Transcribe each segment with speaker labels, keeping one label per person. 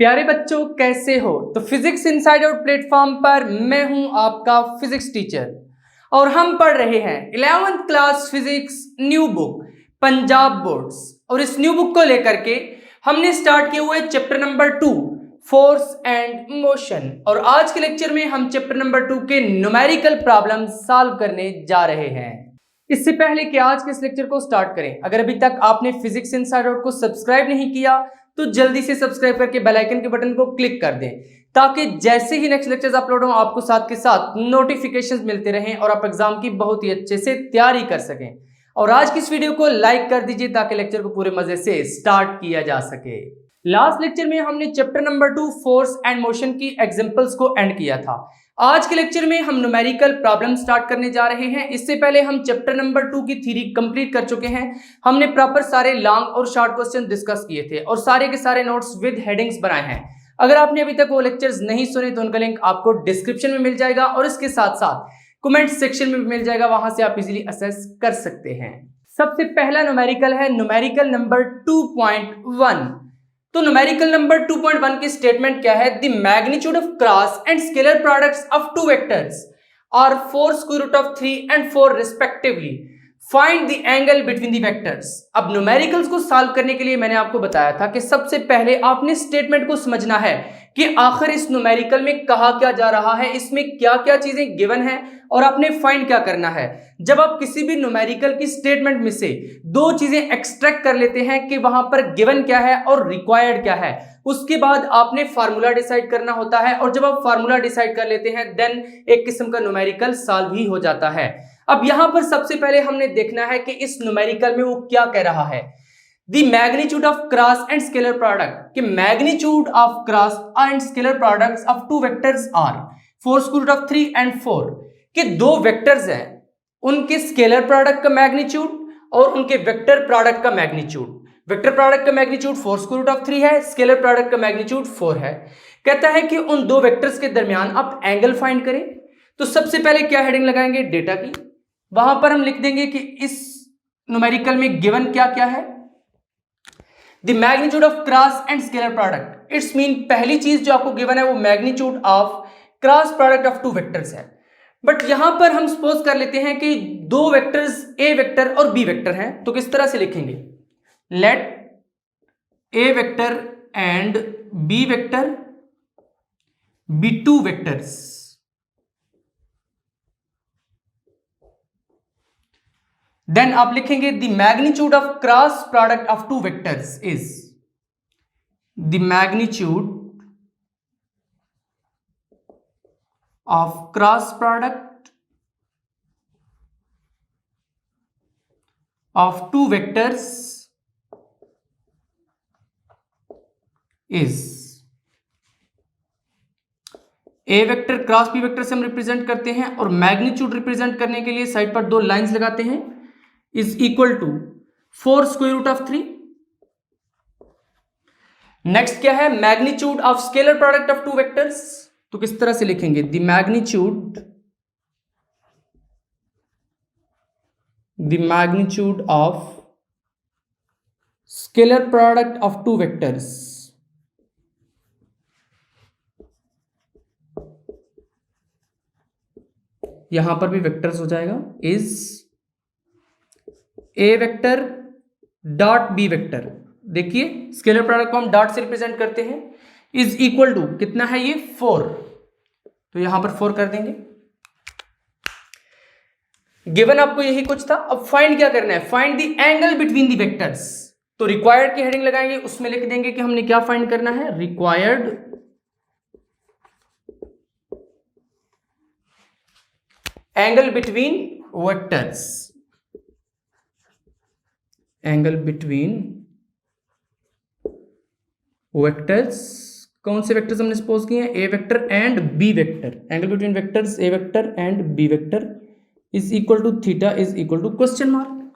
Speaker 1: प्यारे बच्चों कैसे हो। तो फिजिक्स इनसाइडर प्लेटफॉर्म पर मैं हूं आपका फिजिक्स टीचर और हम पढ़ रहे हैं 11th class physics new book Punjab boards. और इस न्यू बुक को लेकर के हमने स्टार्ट किया हुआ है chapter number 2 force and motion. और आज के लेक्चर में हम चैप्टर नंबर 2 के न्यूमेरिकल प्रॉब्लम सॉल्व करने जा रहे हैं। इससे पहले कि आज के इस लेक्चर को स्टार्ट करें, अगर अभी तक आपने फिजिक्स इनसाइडर को सब्सक्राइब नहीं किया तो जल्दी से सब्सक्राइब करके बेल आइकन के बटन को क्लिक कर दें, ताकि जैसे ही नेक्स्ट लेक्चर्स अपलोड हो आपको साथ के साथ नोटिफिकेशंस मिलते रहें और आप एग्जाम की बहुत ही अच्छे से तैयारी कर सकें। और आज की इस वीडियो को लाइक कर दीजिए ताकि लेक्चर को पूरे मजे से स्टार्ट किया जा सके। लास्ट लेक्चर में हमने chapter number 2 force and motion की एग्जांपल्स को एंड किया था। आज के लेक्चर में हम न्यूमेरिकल प्रॉब्लम स्टार्ट करने जा रहे हैं। इससे पहले हम चैप्टर नंबर 2 की थ्योरी कंप्लीट कर चुके हैं। हमने प्रॉपर सारे लॉन्ग और शॉर्ट क्वेश्चन डिस्कस किए थे और सारे के सारे नोट्स विद हेडिंग्स बनाए हैं। अगर आपने अभी तक वो लेक्चर्स नहीं सुने तो उनका लिंक आपको डिस्क्रिप्शन में मिल जाएगा और इसके साथ साथ कमेंट सेक्शन में भी मिल जाएगा, वहां से आप इजीली असेस कर सकते हैं। सबसे पहला न्यूमेरिकल है न्यूमेरिकल नंबर 2.1। तो न्यूमेरिकल नंबर 2.1 की स्टेटमेंट क्या है? The magnitude of cross and scalar products of two vectors are 4 square root of 3 and 4 respectively. Find the angle between the vectors. अब न्यूमेरिकल्स को सॉल्व करने के लिए मैंने आपको बताया था कि सबसे पहले आपने स्टेटमेंट को समझना है कि आखिर इस न्यूमेरिकल में कहा क्या जा रहा है, इसमें क्या क्या चीजें गिवन है और आपने फाइंड क्या करना है। जब आप किसी भी न्यूमेरिकल की स्टेटमेंट में से दो चीजें एक्सट्रैक्ट कर लेते हैं कि वहां पर गिवन क्या है और रिक्वायर्ड क्या है, उसके बाद आपने फार्मूला डिसाइड करना होता है। और जब आप फार्मूला डिसाइड कर लेते हैं देन एक किस्म का न्यूमेरिकल सॉल्व ही हो जाता है। अब यहां पर सबसे पहले हमने देखना है कि इस न्यूमेरिकल में वो क्या कह रहा है। The magnitude of cross and scalar product कि magnitude of cross and scalar products of two vectors are 4 square root of 3 and 4 कि दो वेक्टर्स हैं, उनके स्केलर प्रोडक्ट का मैग्नीट्यूड और उनके वेक्टर प्रोडक्ट का मैग्नीट्यूड। वेक्टर प्रोडक्ट का मैग्नीट्यूड 4 स्क्वायर रूट ऑफ 3 है, स्केलर प्रोडक्ट का मैग्नीट्यूड 4 है। कहता है कि उन दो वेक्टर्स के दरमियान आप एंगल फाइंड करें। तो सबसे पहले क्या हेडिंग लगाएंगे? डेटा की। वहां पर हम लिख देंगे कि इस न्यूमेरिकल में गिवन क्या क्या है। The magnitude of cross and scalar product, it's mean पहली चीज जो आपको गिवन है वो magnitude of cross product of two vectors है। बट यहां पर हम सपोज कर लेते हैं कि दो वेक्टर्स ए वेक्टर और बी वेक्टर हैं। तो किस तरह से लिखेंगे? Let A vector and B vector be two vectors. Then आप लिखेंगे the magnitude of cross product of two vectors is the magnitude of cross product of two vectors is a vector cross B vector से हम represent करते हैं और magnitude represent करने के लिए साइड पर दो लाइंस लगाते हैं, is equal to 4 square root of 3। Next क्या है? Magnitude of scalar product of two vectors. तो किस तरह से लिखेंगे? The magnitude of scalar product of two vectors यहां पर भी वेक्टर्स हो जाएगा, is A vector dot B vector. देखिए स्केलर प्रोडक्ट को हम डॉट से रिप्रेजेंट करते हैं, इज इक्वल टू कितना है ये? 4। तो यहां पर 4 कर देंगे। गिवन आपको यही कुछ था। अब फाइंड क्या करना है? Find the angle between the vectors. तो रिक्वायर्ड की हेडिंग लगाएंगे, उसमें लिख देंगे कि हमने क्या फाइंड करना है? Required angle between vectors. Angle between vectors, कौन से वेक्टर्स हमने सपोज किए हैं? A vector and B vector. Angle between vectors A vector and B vector is equal to theta is equal to question mark.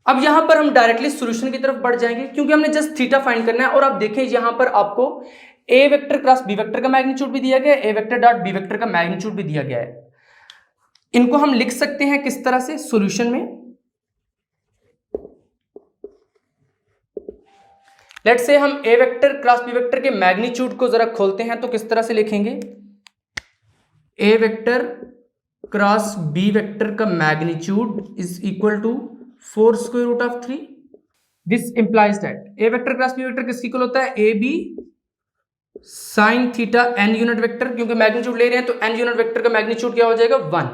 Speaker 1: अब यहां पर हम directly solution की तरफ बढ़ जाएंगे क्योंकि हमने जस्ट थीटा फाइंड करना है। और आप देखें यहां पर आपको ए वेक्टर क्रॉस बी वेक्टर का मैग्नीट्यूड भी दिया गया है, A vector dot B vector का मैग्नीट्यूड भी दिया गया है। इनको हम लिख सकते हैं किस तरह से सॉल्यूशन में? लेट्स से हम A vector cross B vector के मैग्नीट्यूड को जरा खोलते हैं, तो किस तरह से लिखेंगे? A vector cross B vector का magnitude is equal to 4 square root of 3। This implies that A vector cross B vector किसके इक्वल होता है? A B sine theta n unit vector, क्योंकि मैग्नीट्यूड ले रहे हैं तो एन यूनिट वेक्टर का मैग्नीट्यूड क्या हो जाएगा? 1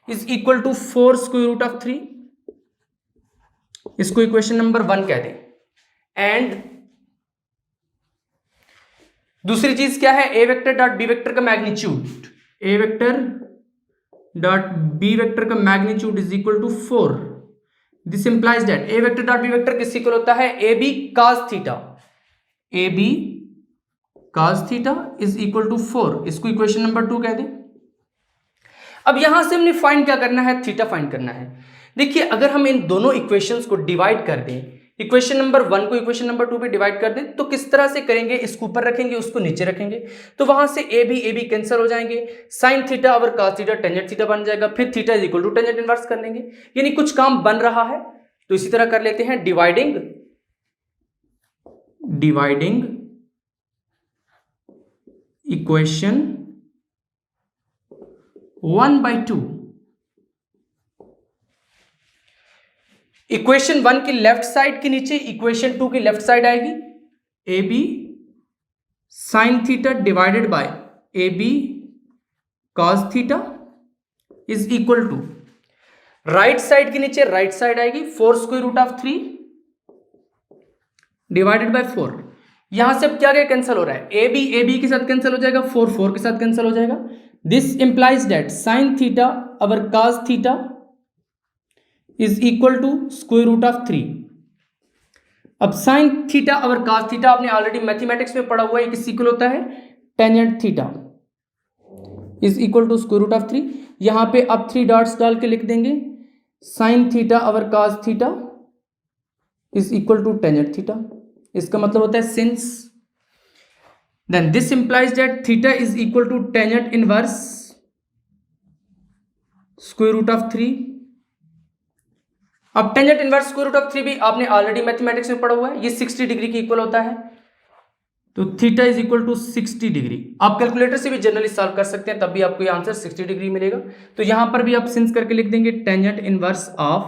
Speaker 1: is equal to 4 square root of 3। इसको इक्वेशन नंबर 1 कह दें। एंड दूसरी चीज क्या है? A vector dot B vector का magnitude, A vector dot B vector का magnitude is equal to 4। This implies that A vector dot B vector किसके इक्वल होता है? A B cos theta, A B cos theta is equal to 4। इसको equation number 2 कह दें। अब यहां से हमने फाइंड क्या करना है? थीटा फाइंड करना है। देखिए, अगर हम इन दोनों इक्वेशंस को डिवाइड कर दें, इक्वेशन नंबर 1 को इक्वेशन नंबर 2 पे डिवाइड कर दें, तो किस तरह से करेंगे? इसको ऊपर रखेंगे, उसको नीचे रखेंगे, तो वहां से ए बी कैंसिल हो जाएंगे। साइन थीटा और cos थीटा टेंजेंट थीटा बन जाएगा, फिर theta is equal to tangent inverse कर लेंगे। यानी कुछ काम बन रहा है, तो इसी तरह कर लेते हैं। Dividing equation 1/2। इक्वेशन 1 की लेफ्ट साइड के नीचे इक्वेशन 2 की लेफ्ट साइड आएगी। A B sine theta divided by A B cos theta is equal to, right side के नीचे राइट साइड आएगी 4 square root of 3 divided by 4। यहां से अब क्या क्या कैंसिल हो रहा है? ए बी के साथ कैंसिल हो जाएगा, 4 के साथ कैंसिल हो जाएगा। This implies that sine theta over cos theta is equal to square root of 3। अब साइन थीटा और cos थीटा आपने ऑलरेडी मैथमेटिक्स में पढ़ा हुआ है, किसके इक्वल होता है? Tangent theta is equal to square root of 3। यहां पे अब 3 डॉट्स डाल के लिख देंगे, साइन थीटा और cos theta is equal to tangent theta. इसका मतलब होता है since, then this implies that theta is equal to tangent inverse square root of 3। अब tangent inverse square root of 3 भी आपने ऑलरेडी मैथमेटिक्स में पढ़ा हुआ है, ये 60 डिग्री के इक्वल होता है, तो theta is equal to 60 degree. आप कैलकुलेटर से भी जनरली सॉल्व कर सकते हैं, तब भी आपको ये आंसर 60 डिग्री मिलेगा। तो यहां पर भी आप सिंस करके लिख देंगे tangent inverse of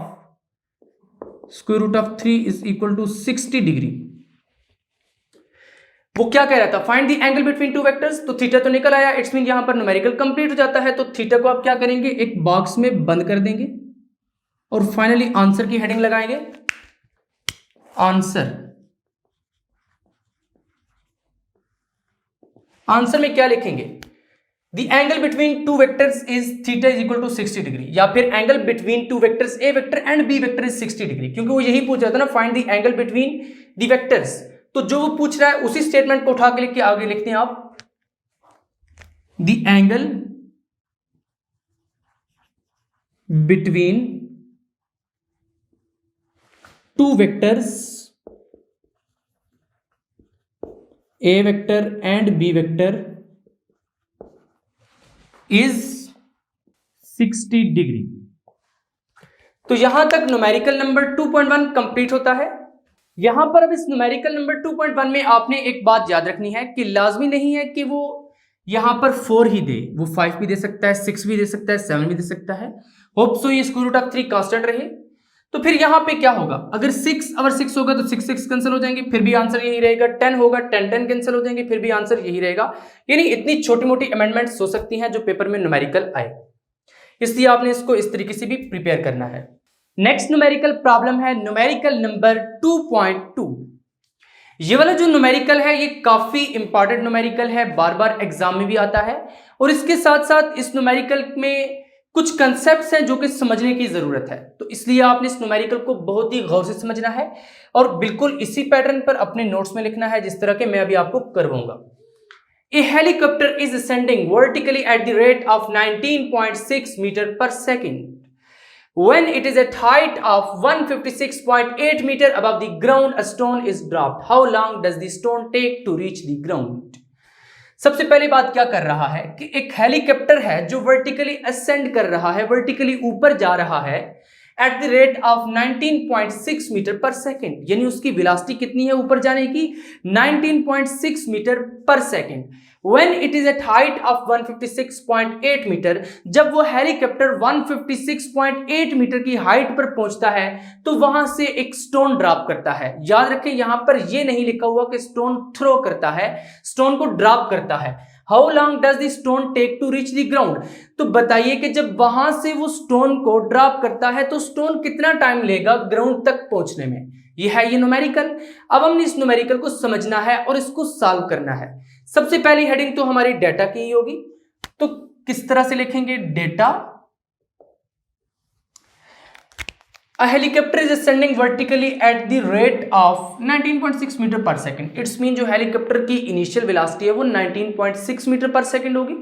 Speaker 1: square root of 3 is equal to 60 degree. वो क्या कह रहा था? Find the angle between two vectors. तो थीटा तो निकल आया, इट्स मीन यहां पर न्यूमेरिकल कंप्लीट हो जाता है। तो थीटा को आप क्या करेंगे? एक बॉक्स में बंद कर देंगे और फाइनली आंसर की हेडिंग लगाएंगे, आंसर। आंसर में क्या लिखेंगे? The angle between two vectors is theta is equal to 60 degree, या फिर angle between two vectors A vector and B vector is 60 degree, क्योंकि वो यही पूछ रहा था ना, find the angle between the vectors. तो जो वो पूछ रहा है उसी स्टेटमेंट को उठा के लिख के आगे लिखते हैं आप, the angle between two vectors A vector and B vector is 60 degree. तो यहां तक न्यूमेरिकल नंबर 2.1 कंप्लीट होता है। यहां पर अब इस न्यूमेरिकल नंबर 2.1 में आपने एक बात याद रखनी है कि लाजमी नहीं है कि वो यहां पर 4 ही दे, वो 5 भी दे सकता है, 6 भी दे सकता है, 7 भी दे सकता है। होप सो ये स्क्वायर रूट ऑफ 3 कांस्टेंट रहे। तो फिर यहां पे क्या होगा? अगर 6 और 6 होगा तो 6 कैंसिल हो जाएंगे, फिर भी आंसर यही रहेगा। 10 होगा, 10 कैंसिल हो जाएंगे, फिर भी आंसर यही रहेगा। यानी इतनी छोटी मोटी अमेंडमेंट्स हो सकती हैं जो पेपर में न्यूमेरिकल आए, इसलिए आपने इसको इस तरीके से भी प्रिपेयर करना है। नेक्स्ट न्यूमेरिकल प्रॉब्लम है न्यूमेरिकल नंबर 2.2। ये वाला जो न्यूमेरिकल है ये काफी इंपॉर्टेंट न्यूमेरिकल है, बार बार एग्जाम में भी आता है, और इसके साथ साथ इस न्यूमेरिकल में कुछ कंसेप्ट्स हैं जो कि समझने की जरूरत है। तो इसलिए आपने इस न्यूमेरिकल को बहुत ही गौर से समझना है और बिल्कुल इसी पैटर्न पर अपने नोट्स में लिखना है जिस तरह के मैं अभी आपको करवाऊंगा। A helicopter is ascending vertically at the rate of 19.6 meter per second. When it is at height of 156.8 meter above the ground, a stone is dropped. How long does the stone take to reach the ground? सबसे पहली बात क्या कर रहा है कि एक helicopter है जो वर्टिकली असेंड कर रहा है, वर्टिकली ऊपर जा रहा है at the rate of 19.6 metre per second, यानी उसकी वेलोसिटी कितनी है ऊपर जाने की, 19.6 metre per second. When it is at height of 156.8 metre, जब वो हेलीकॉप्टर 156.8 मीटर की हाइट पर पहुंचता है तो वहां से एक स्टोन ड्रॉप करता है। याद रखें यहां पर ये नहीं लिखा हुआ कि स्टोन थ्रो करता है, स्टोन को ड्रॉप करता है। How long does the stone take to reach the ground, तो बताइए कि जब वहां से वो स्टोन को ड्रॉप करता है तो स्टोन कितना टाइम लेगा ग्राउंड तक पहुंचने में। ये है ये न्यूमेरिकल। अब हमने इस न्यूमेरिकल को समझना है और इसको सॉल्व करना है। सबसे पहली हेडिंग तो हमारी डेटा की ही होगी, तो किस तरह से लिखेंगे, data a helicopter is ascending vertically at the rate of 19.6 metre per second. It's mean जो हेलीकॉप्टर की इनिशियल वेलोसिटी है वो 19.6 मीटर पर सेकेंड होगी।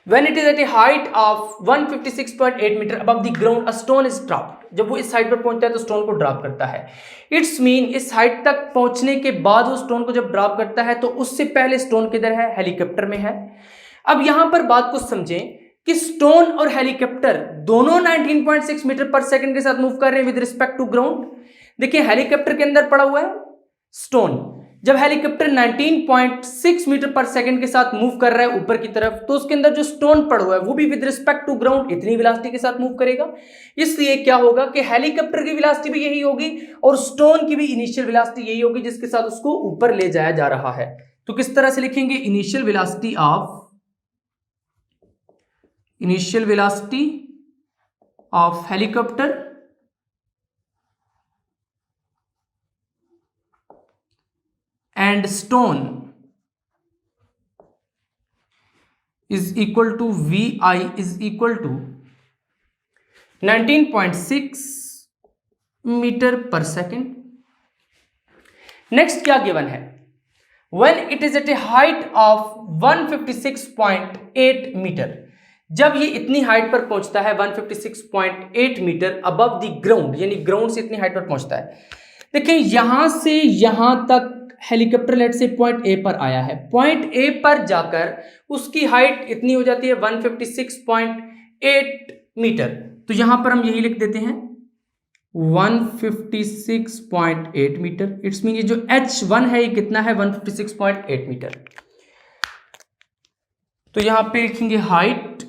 Speaker 1: When it is at a height of 156.8 metre above the ground, a stone is dropped. जब वो इस height पर पहुंचता है तो स्टोन को ड्रॉप करता है। इट्स मीन इस हाइट तक पहुंचने के बाद वो स्टोन को जब ड्रॉप करता है तो उससे पहले स्टोन किधर है, हेलीकॉप्टर में है। अब यहां पर बात को समझें कि स्टोन और हेलीकॉप्टर दोनों 19.6 मीटर पर सेकंड के साथ मूव कर रहे हैं विद रिस्पेक्ट टू ग्राउंड। देखिए हेलीकॉप्टर के अंदर पड़ा हुआ है स्टोन, जब हेलीकॉप्टर 19.6 मीटर पर सेकंड के साथ मूव कर रहा है ऊपर की तरफ तो उसके अंदर जो स्टोन पड़ा हुआ है वो भी विद रिस्पेक्ट टू ग्राउंड इतनी वेलोसिटी के साथ मूव करेगा। इसलिए क्या होगा कि हेलीकॉप्टर की वेलोसिटी भी यही होगी और स्टोन की भी इनिशियल वेलोसिटी यही होगी जिसके साथ उसको ऊपर ले जाया जा रहा है। तो किस तरह से लिखेंगे, initial velocity of helicopter and stone is equal to VI is equal to 19.6 metre per second. Next क्या गिवन है, when it is at a height of 156.8 metre, जब ये इतनी हाइट पर पहुंचता है 156.8 मीटर अबव द ग्राउंड, यानी ground से इतनी हाइट पर पहुंचता है। देखिए यहां से यहां तक हेलीकॉप्टर लेट से पॉइंट ए पर आया है, पॉइंट ए पर जाकर उसकी हाइट इतनी हो जाती है 156.8 मीटर। तो यहां पर हम यही लिख देते हैं 156.8 मीटर। इट्स मीन ये जो H1 है ये कितना है, 156.8 मीटर। तो यहां पे लिखेंगे height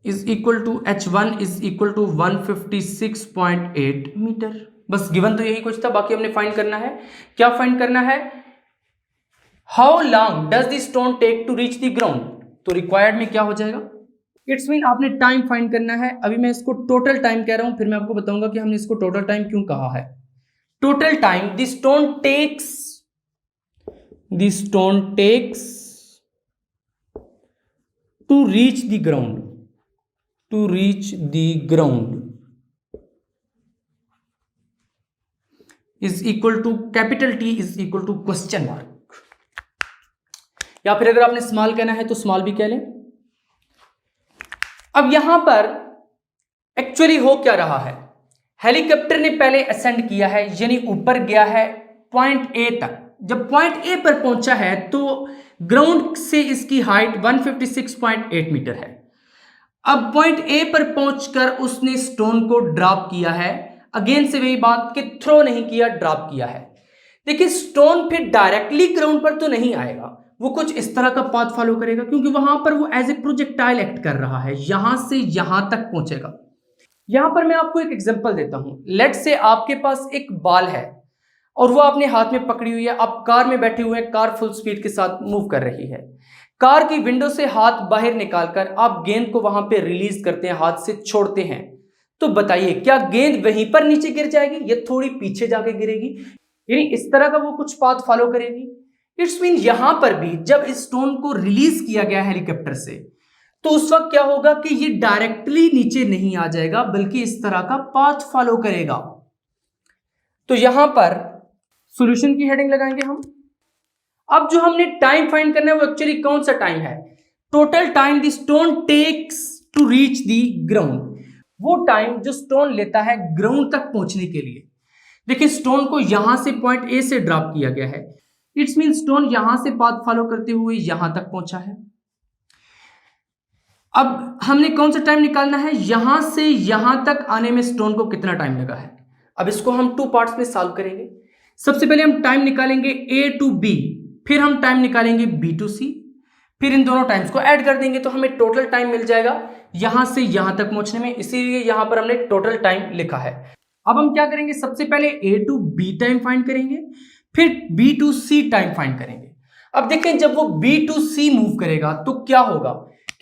Speaker 1: is equal to H1 is equal to 156.8 metre. बस गिवन तो यही कुछ था, बाकी हमने फाइंड करना है। क्या फाइंड करना है, how long does the stone take to reach the ground. तो रिक्वायर्ड में क्या हो जाएगा, इट्स मीन आपने टाइम फाइंड करना है। अभी मैं इसको टोटल टाइम कह रहा हूं, फिर मैं आपको बताऊंगा कि हमने इसको टोटल टाइम क्यों कहा है। Total time the stone takes to reach the ground is equal to capital T is equal to question mark, या फिर अगर आपने स्मॉल कहना है तो स्मॉल भी कह लें। अब यहां पर एक्चुअली हो क्या रहा है, हेलीकॉप्टर ने पहले असेंड किया है यानी ऊपर गया है पॉइंट ए तक। जब पॉइंट ए पर पहुंचा है तो ग्राउंड से इसकी हाइट 156.8 मीटर है। अब पॉइंट ए पर पहुंचकर उसने स्टोन को ड्रॉप किया है, अगेन से वही बात कि थ्रो नहीं किया, ड्रॉप किया है। देखिए स्टोन फिर डायरेक्टली ग्राउंड पर तो नहीं आएगा, वो कुछ इस तरह का पाथ फॉलो करेगा क्योंकि वहां पर वो एज ए प्रोजेक्टाइल एक्ट कर रहा है, यहां से यहां तक पहुंचेगा। यहां पर मैं आपको एक एग्जांपल देता हूं। लेट से आपके पास एक बॉल है और वो आपने हाथ में पकड़ी हुई है, आप कार में बैठे हुए हैं, कार फुल स्पीड के साथ मूव कर रही है। कार की विंडो से हाथ बाहर निकालकर आप गेंद को वहां पे रिलीज करते हैं, हाथ से छोड़ते हैं। तो बताइए क्या गेंद वहीं पर नीचे गिर जाएगी या थोड़ी पीछे जाके गिरेगी, यानी इस तरह का वो कुछ पाथ फॉलो करेगी। इट्स मीन यहां पर भी जब इस स्टोन को रिलीज किया गया हेलीकॉप्टर से तो उस वक्त क्या होगा कि ये डायरेक्टली नीचे नहीं आ जाएगा बल्कि इस तरह का पाथ फॉलो करेगा। तो यहां पर सॉल्यूशन की हेडिंग लगाएंगे हम। अब जो हमने टाइम फाइंड करना है वो एक्चुअली कौन सा टाइम है, total time the stone takes to reach the ground, वो टाइम जो स्टोन लेता है ग्राउंड तक पहुंचने के लिए। देखिए स्टोन को यहां से पॉइंट ए से ड्रॉप किया गया है, इट्स मीन स्टोन यहां से पाथ फॉलो करते हुए यहां तक पहुंचा है। अब हमने कौन सा टाइम निकालना है, यहां से यहां तक आने में स्टोन को कितना टाइम लगा है। अब इसको हम 2 पार्ट्स में सॉल्व करेंगे। सबसे पहले हम टाइम निकालेंगे A to B, फिर हम टाइम निकालेंगे B to C, फिर इन दोनों टाइम्स को ऐड कर देंगे तो हमें टोटल टाइम मिल जाएगा यहां से यहां तक पहुंचने में, इसीलिए यहां पर हमने टोटल टाइम लिखा है। अब हम क्या करेंगे, सबसे पहले A to B time find करेंगे, फिर B to C time find करेंगे। अब देखें जब वो B to C मूव करेगा तो क्या होगा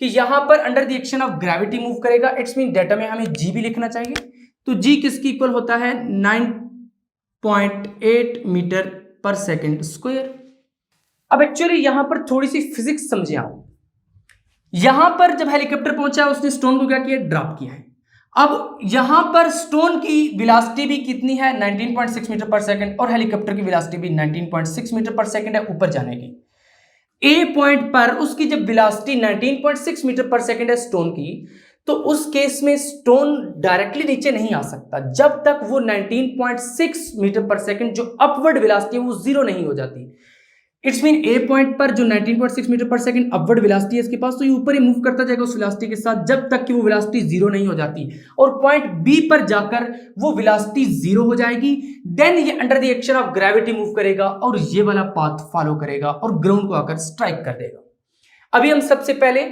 Speaker 1: कि यहां पर under the action of gravity move करेगा। इट्स मीन डेटा में हमें G भी लिखना चाहिए, तो G किसकी इक्वल होता है 9.8 मीटर पर सेकेंड स्क्वायर। अब एक्चुअली यहां पर थोड़ी सी फिजिक्स समझे आप। यहां पर जब हेलीकॉप्टर पहुंचा उसने स्टोन को क्या किया, ड्रॉप किया है। अब यहां पर स्टोन की वेलोसिटी भी कितनी है 19.6 मीटर पर सेकंड, और हेलीकॉप्टर की वेलोसिटी भी 19.6 मीटर पर सेकंड है ऊपर जाने की। ए पॉइंट पर उसकी जब वेलोसिटी 19.6 मीटर पर सेकंड है स्टोन की, तो उस केस में स्टोन डायरेक्टली नीचे नहीं आ सकता जब तक वो 19.6 मीटर पर सेकंड जो अपवर्ड वेलोसिटी है वो जीरो नहीं हो जाती। इट्स मीन ए पॉइंट पर जो 19.6 metre per second upward velocity है इसके पास, तो ये ऊपर ही मूव करता जाएगा उस वेलोसिटी के साथ जब तक कि वो वेलोसिटी जीरो नहीं हो जाती, और पॉइंट बी पर जाकर वो वेलोसिटी जीरो हो जाएगी। देन ये under the action of gravity move करेगा और ये वाला पाथ फॉलो करेगा और ग्राउंड को आकर स्ट्राइक कर देगा। अभी हम सबसे पहले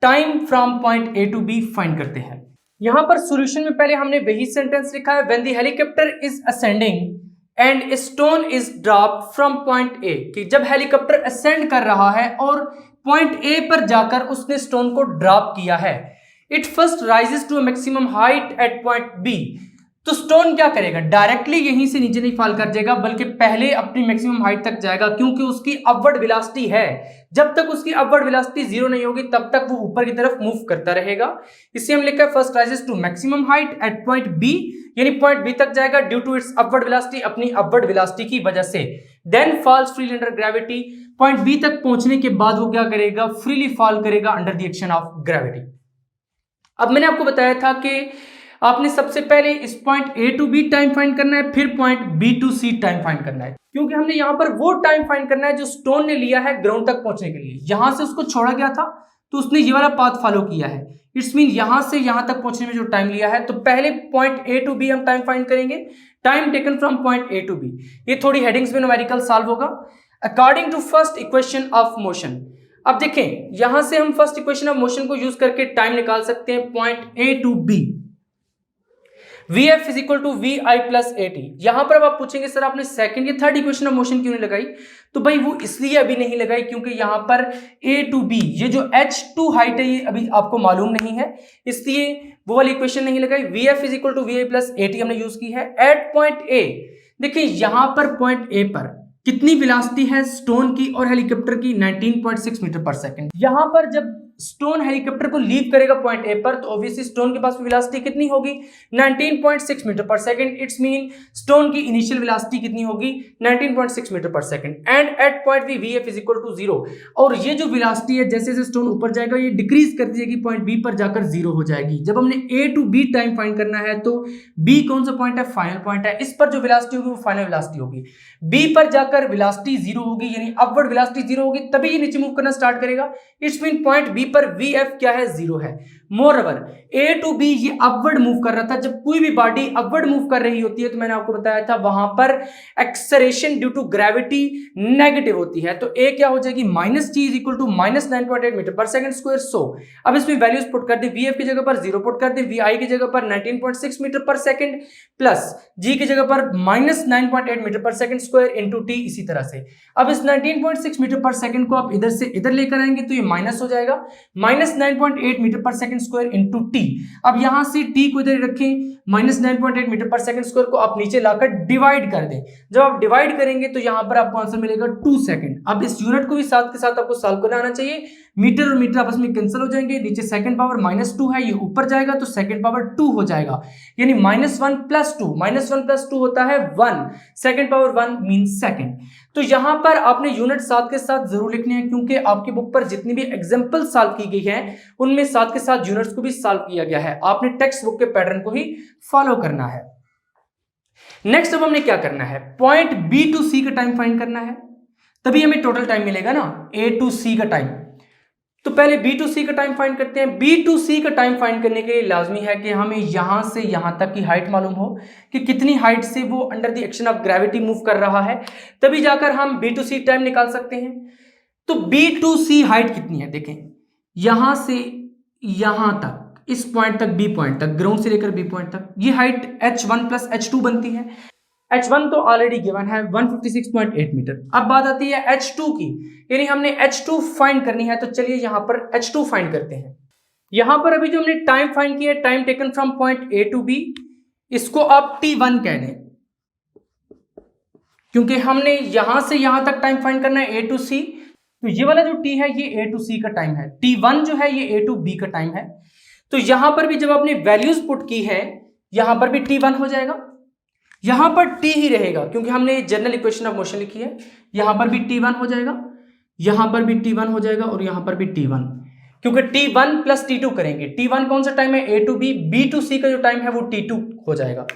Speaker 1: time from point A to B find करते हैं। यहां पर सॉल्यूशन में पहले हमने वही सेंटेंस लिखा है, when the helicopter is ascending and stone is dropped from point ए, कि जब हेलीकॉप्टर असेंड कर रहा है और पॉइंट ए पर जाकर उसने स्टोन को ड्रॉप किया है, it first rises to a maximum height at point B. तो स्टोन क्या करेगा, डायरेक्टली यहीं से नीचे नहीं फॉल कर जाएगा बल्कि पहले अपनी मैक्सिमम हाइट तक जाएगा, क्योंकि उसकी अपवर्ड वेलोसिटी है। जब तक उसकी अपवर्ड वेलोसिटी जीरो नहीं होगी तब तक वो ऊपर की तरफ मूव करता रहेगा। इसे हम लिखा है first rises to maximum height at point B, यानी पॉइंट बी तक जाएगा due to its upward velocity, अपनी अपवर्ड वेलोसिटी की वजह से। Then falls freely under gravity, point B तक पहुंचने के बाद वो क्या करेगा, फ्रीली फॉल करेगा under the action of gravity. अब मैंने आपको बताया था कि आपने सबसे पहले इस point A to B time find करना है, फिर point B to C time find करना है, क्योंकि हमने यहां पर वो टाइम फाइंड करना है जो स्टोन ने लिया है ग्राउंड तक पहुंचने के लिए। यहां से उसको छोड़ा गया था तो उसने ये वाला पाथ फॉलो किया है। इट्स मीन यहां से यहां तक पहुंचने में जो टाइम लिया है, तो पहले पॉइंट ए टू बी हम टाइम फाइंड करेंगे, time taken from point A to B. ये थोड़ी हेडिंग्स में न्यूमेरिकल सॉल्व होगा according to first equation of motion. अब देखें यहां से हम फर्स्ट इक्वेशन ऑफ मोशन को यूज करके टाइम निकाल सकते हैं point A to B. Vf is equal to V I plus A T. यहां पर अब आप पूछेंगे सर आपने सेकंड या थर्ड इक्वेशन ऑफ मोशन क्यों नहीं लगाई, तो भाई वो इसलिए अभी नहीं लगाई क्योंकि यहां पर ए टू बी ये जो h2 हाइट है ये अभी आपको मालूम नहीं है, इसलिए वो वाली इक्वेशन नहीं लगाई। Vf is equal to V I plus A T हमने यूज की है एट पॉइंट ए। देखिए यहां पर पॉइंट ए पर कितनी वेलोसिटी है स्टोन की और हेलीकॉप्टर की, 19.6 मीटर पर सेकंड। यहां पर जब स्टोन हेलीकॉप्टर को लीव करेगा पॉइंट ए पर, तो ऑब्वियसली स्टोन के पास वेलोसिटी कितनी होगी 19.6 metre per second. It's mean stone की इनिशियल वेलोसिटी कितनी होगी 19.6 metre per second. And at point B VF is equal to 0, और ये जो वेलोसिटी है जैसे जैसे स्टोन ऊपर जाएगा ये डिक्रीज कर दी जाएगी, पॉइंट बी पर जाकर 0 हो जाएगी। जब हमने ए टू बी टाइम फाइंड करना है तो बी कौन सा पॉइंट है, फाइनल पॉइंट है, इस पर जो वेलोसिटी होगी वो फाइनल वेलोसिटी होगी। बी पर जाकर वेलोसिटी 0 होगी, यानी अपवर्ड वेलोसिटी 0 होगी, तभी ये नीचे मूव करना स्टार्ट करेगा। इट्स मीन पॉइंट बी पर वीएफ क्या है, 0 है। मोरओवर ए टू बी ये अपवर्ड मूव कर रहा था। जब कोई भी बॉडी अपवर्ड मूव कर रही होती है तो मैंने आपको बताया था वहां पर acceleration due to gravity negative होती है, तो ए क्या हो जाएगी minus G is equal to minus 9.8 metre per second square. So अब इसमें वैल्यूज पुट कर दे, वीएफ की जगह पर 0 पुट कर दे, वीआई की जगह पर 19.6 मीटर पर सेकंड प्लस जी की जगह पर minus 9.8 metre per second square into T. इसी तरह से अब इस 19.6 मीटर पर सेकंड को आप इधर से इधर लेकर आएंगे तो ये माइनस हो जाएगा, minus 9.8 metre per second square into T. अब यहां से टी को इधर रखें, minus 9.8 metre per second square को आप नीचे लाकर डिवाइड कर दें। जब आप डिवाइड करेंगे तो यहां पर आपको आंसर मिलेगा 2 सेकंड। अब इस यूनिट को भी साथ के साथ आपको सॉल्व करना आना चाहिए। मीटर और मीटर आपस में कैंसिल हो जाएंगे, नीचे सेकंड पावर -2 है, ये ऊपर जाएगा तो सेकंड पावर 2 हो जाएगा, यानी -1 + 2, -1 + 2 होता है 1, सेकंड पावर 1 मींस सेकंड। तो यहां पर आपने यूनिट साथ के साथ जरूर लिखने हैं, क्योंकि आपकी बुक पर जितनी भी एग्जांपल सॉल्व की गई है उनमें साथ के साथ यूनिट्स को भी सॉल्व किया गया है। आपने टेक्स्ट बुक के पैटर्न को ही फॉलो करना है। नेक्स्ट अब हमने क्या करना है, पॉइंट बी टू सी का टाइम फाइंड करना है, तभी हमें टोटल टाइम मिलेगा ना, ए टू सी का टाइम। तो पहले बी टू सी का टाइम फाइंड करते हैं। बी टू सी का टाइम फाइंड करने के लिए लाजमी है कि हमें यहां से यहां तक की हाइट मालूम हो कि कितनी हाइट से वो under the action of gravity move कर रहा है, तभी जाकर हम बी टू सी टाइम निकाल सकते हैं। तो बी टू सी हाइट कितनी है, देखें यहां से यहां तक, इस पॉइंट तक, बी पॉइंट तक, ग्राउंड से लेकर बी पॉइंट तक, ये हाइट h1 प्लस h2 बनती है। h1 तो ऑलरेडी गिवन है 156.8 मीटर। अब बात आती है h2 की, यानी हमने h2 फाइंड करनी है। तो चलिए यहां पर h2 फाइंड करते हैं। यहां पर अभी जो हमने टाइम फाइंड किया है, time taken from point A to B, इसको आप T1 कह दें, क्योंकि हमने यहां से यहां तक टाइम फाइंड करना है A टू C। तो ये वाला जो T है ये A टू C का टाइम है, T1 जो है ये A टू B का टाइम है। तो यहां पर भी जब आपने वैल्यूज पुट की है, यहां पर भी T1 हो जाएगा, यहां पर T ही रहेगा क्योंकि हमने जनरल इक्वेशन ऑफ मोशन लिखी है। यहां पर भी T1 हो जाएगा, यहां पर भी T1 हो जाएगा और यहां पर भी T1, क्योंकि T1 प्लस T2 करेंगे। T1 कौन सा टाइम है, A to B, B to C का जो टाइम है वो T2 हो जाएगा।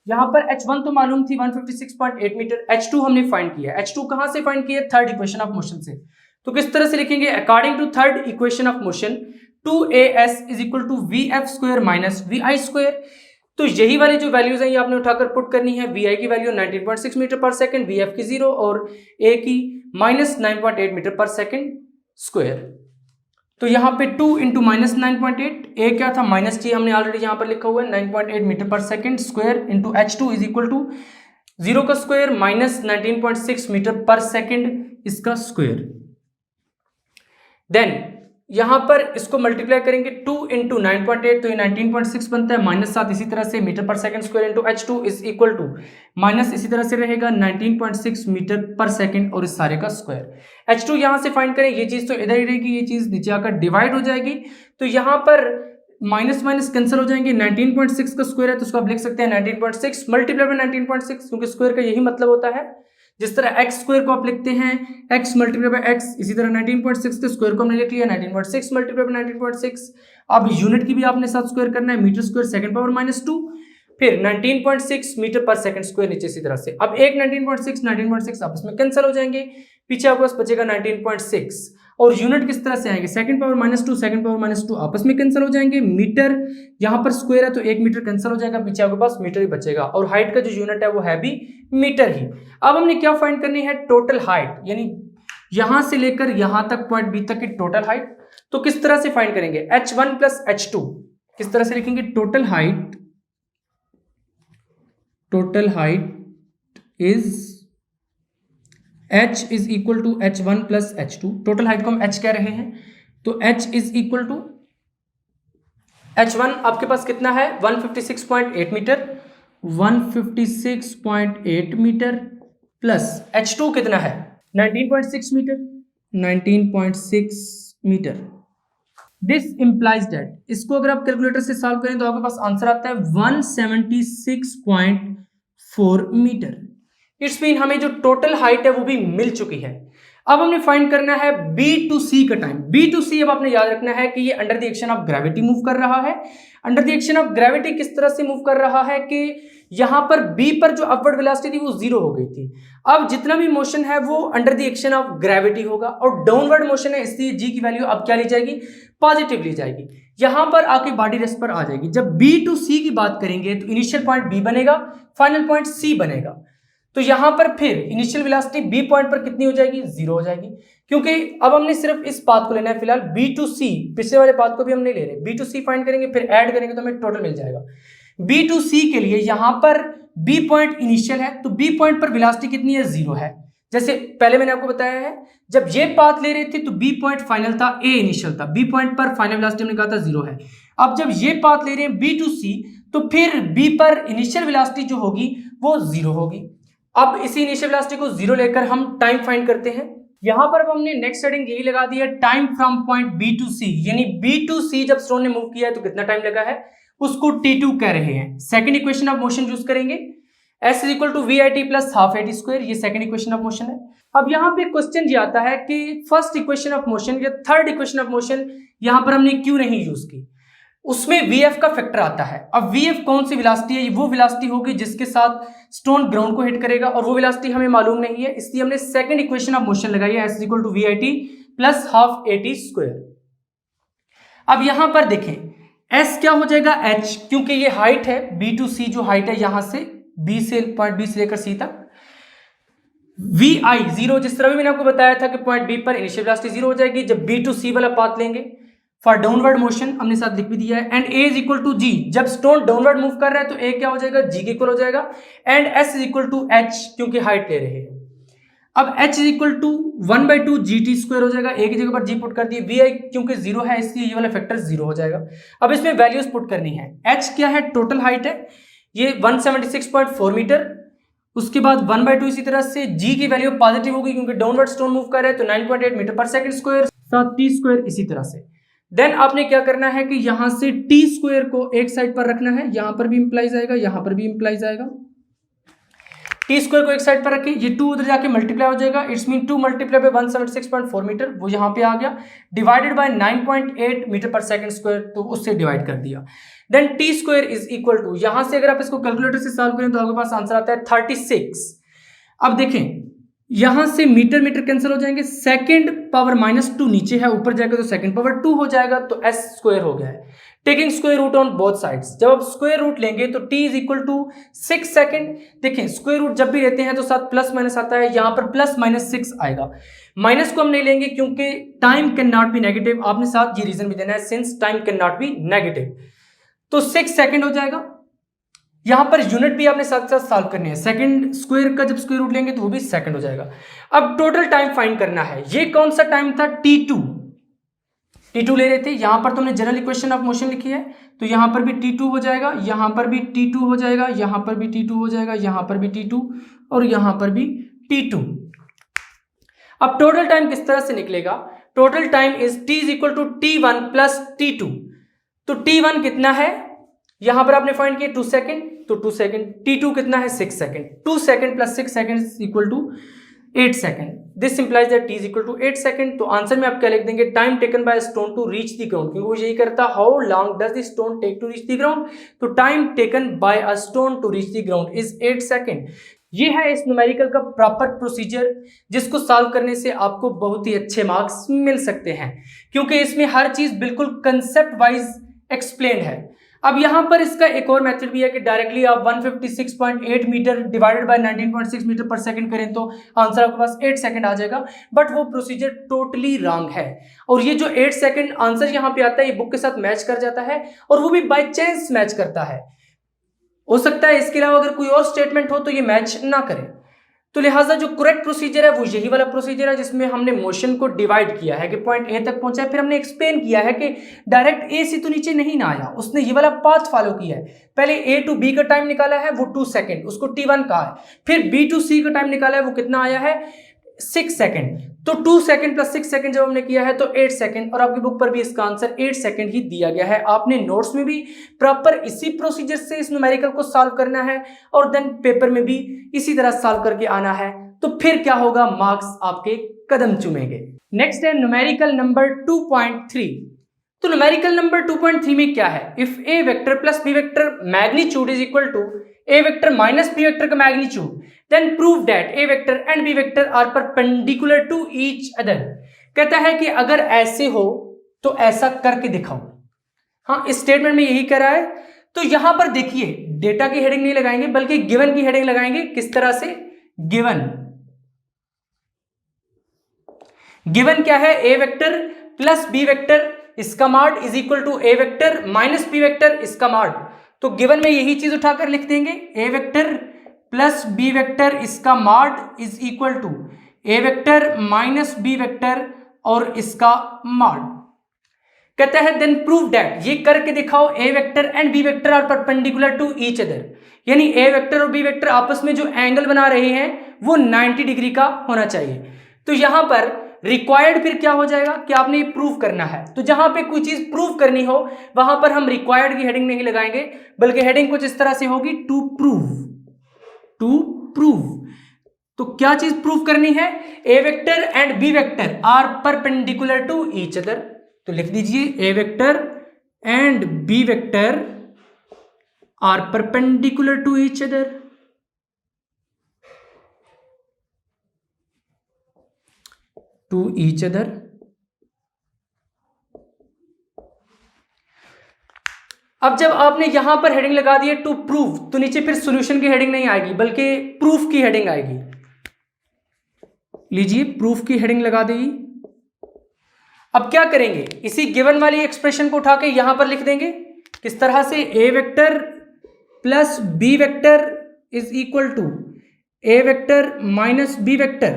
Speaker 1: यहां पर h1 तो मालूम थी 156.8 मीटर, h2 हमने फाइंड किया। h2 कहां से फाइंड किया, थर्ड इक्वेशन ऑफ मोशन से। तो किस तरह से लिखेंगे, according to third equation of motion 2as is equal to vf square minus vi square. तो यही वाली जो वैल्यूज हैं ये आपने उठाकर पुट करनी है। vi की value 19.6 metre per second, vf की 0 और a की minus 9.8 metre per second square. तो यहाँ पे 2 इंटू माइनस 9.8, a क्या था माइनस t, हमने ऑलरेडी यहाँ पर लिखा हुआ है 9.8 metre per second square into h2 is equal to 0 का square minus 19.6 metre per second इसका स्क्वायर। देन यहां पर इसको मल्टीप्लाई करेंगे 2 इंटू 9.8, तो ये 19.6 बनता है, माइनस 7 इसी तरह से metre per second square into h2 is equal to minus इसी तरह से रहेगा 19.6 मीटर पर सेकंड और इस सारे का स्क्वायर। h2 यहां से फाइंड करें, ये चीज तो इधर ही रहेगी, ये चीज नीचे आकर डिवाइड हो जाएगी। तो यहां पर माइनस माइनस कैंसिल हो जाएंगे, 19.6 का स्क्वायर है तो उसको आप लिख सकते हैं 19.6 मल्टीप्लाई बाय 19.6, क्योंकि स्क्वायर का यही मतलब होता है। जिस तरह x स्क्वायर को आप लिखते हैं x मल्टीप्लाई बाय x, इसी तरह 19.6 के स्क्वायर को हमने लिख लिया 19.6 मल्टीप्लाई बाय 19.6। अब यूनिट की भी आपने साथ स्क्वायर करना है, metre square second power minus 2, फिर 19.6 मीटर पर सेकंड स्क्वायर नीचे इसी तरह से। अब एक 19.6 आपस में कैंसिल हो जाएंगे, पीछे आपके पास बचेगा 19.6 और यूनिट किस तरह से आएंगे, second power minus 2 second power minus 2 आपस में कैंसिल हो जाएंगे। मीटर यहां पर स्क्वायर है तो एक मीटर कैंसिल हो जाएगा, पीछे आपके पास मीटर ही बचेगा और हाइट का जो यूनिट है वो है भी मीटर ही। अब हमने क्या फाइंड करनी है, टोटल हाइट, यानी यहां से लेकर यहां तक पॉइंट बी तक की टोटल हाइट। तो किस तरह से फाइंड करेंगे, h1 प्लस h2 किस तरह से लिखेंगे, total height is h is equal to h1 plus h2। Total height को हम h कह रहे हैं, तो h is equal to h1 आपके पास कितना है 156.8 मीटर, 156.8 मीटर प्लस h2 कितना है 19.6 metre, 19.6 metre. This implies that, इसको अगर आप कैलकुलेटर से सॉल्व करें तो आपके पास आंसर आता है 176.4 मीटर। इट्स मीन हमें जो टोटल हाइट है वो भी मिल चुकी है। अब हमने फाइंड करना है बी टू सी का टाइम। बी टू सी अब आपने याद रखना है कि ये under the action of gravity move कर रहा है। Under the action of gravity किस तरह से मूव कर रहा है कि यहां पर बी पर जो अपवर्ड वेलोसिटी थी वो 0 हो गई थी। अब जितना भी मोशन है वो under the action of gravity होगा और डाउनवर्ड मोशन है, इसलिए जी की वैल्यू अब क्या ली जाएगी, पॉजिटिव ली जाएगी। यहां पर आके बॉडी रेस्ट पर आ जाएगी। जब बी टू सी की बात करेंगे तो इनिशियल पॉइंट बी बनेगा, फाइनल पॉइंट सी बनेगा। तो यहां पर फिर इनिशियल वेलोसिटी बी पॉइंट पर कितनी हो जाएगी, 0 हो जाएगी, क्योंकि अब हमने सिर्फ इस पाथ को लेना है फिलहाल। बी टू सी, पिछले वाले पाथ को भी हम नहीं ले रहे, बी टू सी फाइंड करेंगे फिर ऐड करेंगे तो हमें टोटल मिल जाएगा। बी टू सी के लिए यहां पर बी पॉइंट इनिशियल है तो बी पॉइंट पर वेलोसिटी कितनी है, 0 है। जैसे पहले मैंने आपको बताया है जब ये पाथ ले रहे थे तो बी पॉइंट फाइनल था, ए इनिशियल था, बी पॉइंट पर फाइनल वेलोसिटी हमने कहा था 0 है। अब जब ये पाथ ले रहे हैं बी टू सी तो फिर बी पर इनिशियल वेलोसिटी जो होगी वो 0 होगी। अब इसी इनिशियल वेलोसिटी को 0 लेकर हम टाइम फाइंड करते हैं। यहां पर अब हमने नेक्स्ट हेडिंग यही लगा दी है, time from point B to C, यानी बी टू सी जब स्टोन ने मूव किया है तो कितना टाइम लगा है उसको t2 कह रहे हैं। Second equation of motion use करेंगे, s is equal to vit plus half at square, ये सेकंड इक्वेशन ऑफ मोशन है। अब यहाँ पे क्वेश्चन ये आता है कि फर्स्ट इक्वेशन ऑफ मोशन या थर्ड इक्वेशन ऑफ मोशन यहां पर हमने क्यों नहीं यूज की, उसमें vf का फैक्टर आता है। अब vf कौन सी वेलोसिटी है, वो वेलोसिटी होगी जिसके साथ स्टोन ग्राउंड को हिट करेगा और वो वेलोसिटी हमें मालूम नहीं है, इसलिए हमने सेकंड इक्वेशन ऑफ मोशन लगाई है, s is equal to vit plus half at square. अब यहां पर देखें s क्या हो जाएगा h, क्योंकि ये हाइट है b टू c, जो हाइट है यहां से b से पॉइंट b से लेकर c तक। vi 0, जिस तरह भी मैंने आपको बताया था कि पॉइंट b पर इनिशियल वेलोसिटी 0 हो जाएगी जब b टू c वाला पाथ लेंगे। फॉर डाउनवर्ड मोशन हमने साथ लिख भी दिया है। And a is equal to g, जब स्टोन डाउनवर्ड मूव कर रहा है तो a क्या हो जाएगा, g के इक्वल हो जाएगा। And s is equal to h, क्योंकि हाइट ले रहे हैं। अब h is equal to 1/2 gt square हो जाएगा, a की जगह पर g पुट कर दिए। vi क्योंकि 0 है इसलिए ये वाला फैक्टर 0 हो जाएगा। अब इसमें वैल्यूज पुट करनी है। h क्या है, टोटल हाइट है ये 176.4 मीटर। उसके बाद 1/2 इसी तरह से g की वैल्यू पॉजिटिव होगी क्योंकि डाउनवर्ड स्टोन मूव कर रहा है तो 9.8 मीटर पर सेकंड स्क्वायर, साथ t स्क्वायर इसी तरह से। देन आपने क्या करना है कि यहां से t स्क्वायर को एक साइड पर रखना है, यहां पर भी इंप्लाइज आएगा, यहां पर भी इंप्लाइज आएगा। टी स्क्वायर को एक साइड पर रखें, ये 2 उधर जाके मल्टीप्लाई हो जाएगा, it's mean 2 multiply by 176.4 metre, वो यहां पे आ गया, divided by 9.8 metre per second square, तो उससे डिवाइड कर दिया। Then T square is equal to, यहां से अगर आप इसको कैलकुलेटर से सॉल्व करें तो आपके पास आंसर आता है 36। अब देखें यहां से मीटर मीटर कैंसिल हो जाएंगे, सेकंड पावर -2 नीचे है, ऊपर जाएगा तो सेकंड पावर 2 हो जाएगा, तो s स्क्वायर हो गया है। Taking square root on both sides, जब आप स्क्वायर रूट लेंगे तो t is equal to 6 second. देखें स्क्वायर रूट जब भी लेते हैं तो साथ प्लस माइनस आता है, यहां पर प्लस -6 आएगा। माइनस को हम नहीं लेंगे क्योंकि time can not be negative, आपने साथ ये रीजन भी देना है, since time can not be negative, तो 6 सेकंड हो जाएगा। यहां पर यूनिट भी आपने साथ साथ सॉल्व करनी है, सेकंड स्क्वायर का जब स्क्वायर रूट लेंगे तो वो भी सेकंड हो जाएगा। अब टोटल टाइम फाइंड करना है, ये कौन सा टाइम था, t2 ले रहे थे, यहां पर तुमने जनरल इक्वेशन ऑफ मोशन लिखी है तो यहां पर भी t2 हो जाएगा, यहां पर भी t2 हो जाएगा, यहां पर भी t2 हो जाएगा, यहां पर भी t2 और यहां पर भी t2। अब टोटल टाइम किस तरह से निकलेगा, total time is t is equal to t1 plus t2। तो t1 कितना है, यहां पर आपने फाइंड किया 2 सेकंड, तो 2 सेकंड, t2 कितना है 6 second, 2 second plus 6 second is equal to 8 second, this implies that t is equal to 8 second. तो आंसर में आप क्या लिख देंगे, time taken by stone to reach the ground, क्योंकि वो यही करता how long does the stone take to reach the ground, तो time taken by a stone to reach the ground is 8 second. ये है इस न्यूमेरिकल का प्रॉपर प्रोसीजर, जिसको सॉल्व करने से आपको बहुत ही अच्छे मार्क्स मिल सकते हैं, क्योंकि इसमें हर चीज बिल्कुल कंसेप्ट वाइज एक्सप्लेन है। अब यहां पर इसका एक और मेथड भी है कि डायरेक्टली आप 156.8 metre divided by 19.6 metre per second करें तो आंसर आपके पास 8 सेकंड आ जाएगा, बट वो प्रोसीजर टोटली रॉन्ग है। और ये जो 8 सेकंड आंसर यहां पे आता है ये बुक के साथ मैच कर जाता है, और वो भी बाय चांस मैच करता है, हो सकता है इसके अलावा अगर कोई और स्टेटमेंट हो तो ये मैच ना करे। तो लिहाजा जो करेक्ट प्रोसीजर है वो यही वाला प्रोसीजर है, जिसमें हमने मोशन को डिवाइड किया है कि पॉइंट ए तक पहुंचा है, फिर हमने एक्सप्लेन किया है कि डायरेक्ट ए से तो नीचे नहीं ना आया, उसने ये वाला पाथ फॉलो किया है। पहले ए टू बी का टाइम निकाला है वो 2 सेकंड, उसको t1 कहा है, फिर बी टू सी का टाइम निकाला है वो कितना आया है 6 सेकंड, तो 2 सेकंड प्लस 6 सेकंड जब हमने किया है तो 8 सेकंड, और आपकी बुक पर भी इसका आंसर 8 सेकंड ही दिया गया है। आपने नोट्स में भी प्रॉपर इसी प्रोसीजर से इस न्यूमेरिकल को सॉल्व करना है, और देन पेपर में भी इसी तरह सॉल्व करके आना है, तो फिर क्या होगा, मार्क्स आपके कदम चूमेंगे। नेक्स्ट है न्यूमेरिकल नंबर 2.3। तो न्यूमेरिकल नंबर 2.3 में क्या है, if A vector plus B vector magnitude is equal to A vector minus B vector का magnitude, then prove that A vector and B vector are perpendicular to each other. कहता है कि अगर ऐसे हो तो ऐसा करके दिखाओ। हाँ, इस स्टेटमेंट में यही कह रहा है। तो यहां पर देखिए डेटा की हेडिंग नहीं लगाएंगे बल्कि गिवन की हेडिंग लगाएंगे। किस तरह से, गिवन क्या है, A vector plus B vector इसका mod is equal to A vector minus B vector इसका मॉड। तो गिवन में यही चीज उठाकर लिख देंगे, A vector plus B vector इसका mod is equal to A vector minus B vector और इसका मॉड। कहता है देन प्रूव दैट, ये करके दिखाओ, A vector and B vector are perpendicular to each other, यानी ए वेक्टर और बी वेक्टर आपस में जो एंगल बना रहे हैं वो 90 डिग्री का होना चाहिए। तो यहां पर रिक्वायर्ड फिर क्या हो जाएगा कि आपने ये प्रूव करना है। तो जहां पे कोई चीज प्रूव करनी हो वहां पर हम रिक्वायर्ड की हेडिंग नहीं लगाएंगे, बल्कि हेडिंग कुछ इस तरह से होगी, टू प्रूव। तो क्या चीज प्रूव करनी है, A vector and B vector are perpendicular to each other. तो लिख दीजिए A vector and B vector are perpendicular to each other. To each other अब जब आपने यहां पर हेडिंग लगा दी है टू प्रूव, तो नीचे फिर सॉल्यूशन की हेडिंग नहीं आएगी बल्कि प्रूफ की हेडिंग आएगी। लीजिए प्रूफ की हेडिंग लगा देगी। अब क्या करेंगे, इसी गिवन वाली एक्सप्रेशन को उठा के यहां पर लिख देंगे। किस तरह से, A vector plus B vector is equal to A vector minus B vector,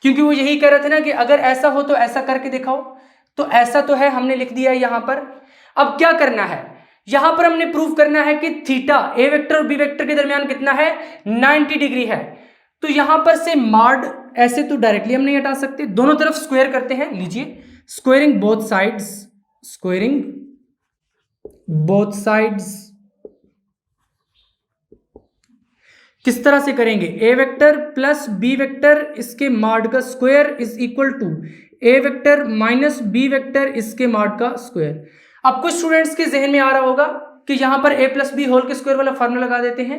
Speaker 1: क्योंकि वो यही कह रहे थे ना कि अगर ऐसा हो तो ऐसा करके दिखाओ, तो ऐसा तो है, हमने लिख दिया यहां पर। अब क्या करना है, यहां पर हमने प्रूव करना है कि थीटा ए वेक्टर और बी वेक्टर के दरमियान कितना है, 90 डिग्री है। तो यहां पर से मॉड ऐसे तो डायरेक्टली हम नहीं हटा सकते, दोनों तरफ स्क्वायर करते हैं। लीजिए squaring both sides, squaring both sides किस तरह से करेंगे, A vector plus B vector इसके मॉड का square is equal to A vector minus B vector इसके मॉड का स्क्वायर। अब कुछ स्टूडेंट्स के जहन में आ रहा होगा कि यहां पर ए प्लस बी होल के स्क्वायर वाला फार्मूला लगा देते हैं,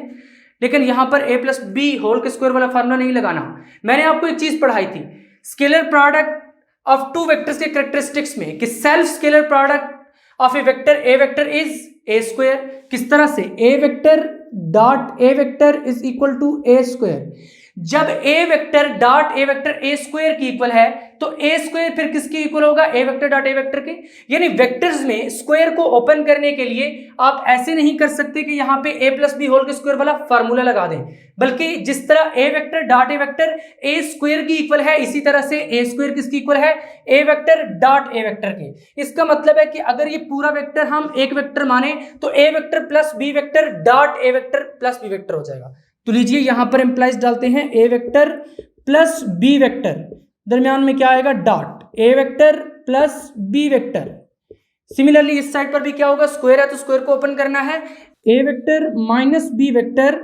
Speaker 1: लेकिन यहां पर ए प्लस बी होल के स्क्वायर वाला फार्मूला नहीं लगाना। मैंने आपको एक चीज पढ़ाई थी scalar product of two vectors के कैरेक्टरिस्टिक्स में कि self scalar product of A vector is A square. किस तरह से, A vector dot A vector is equal to A square. जब A vector dot A vector A square की equal है तो ए स्क्वायर फिर किसकी इक्वल होगा, ए वेक्टर डॉट ए वेक्टर के। यानी वेक्टर्स में स्क्वायर को ओपन करने के लिए आप ऐसे नहीं कर सकते कि यहां पे ए प्लस बी होल के स्क्वायर वाला फार्मूला लगा दें, बल्कि जिस तरह A vector dot A vector A square की इक्वल है, इसी तरह से ए स्क्वायर किसकी इक्वल है, A vector dot A vector के। इसका मतलब है कि अगर ये पूरा वेक्टर हम एक वेक्टर माने तो A vector plus B vector dot A vector plus B vector हो जाएगा। तो लीजिए यहां पर इंप्लाइज डालते हैं, A vector plus B vector, दरमियान में क्या आएगा, dot A vector plus B vector. Similarly इस साइड पर भी क्या होगा, स्क्वायर है तो स्क्वायर को ओपन करना है, A vector minus B vector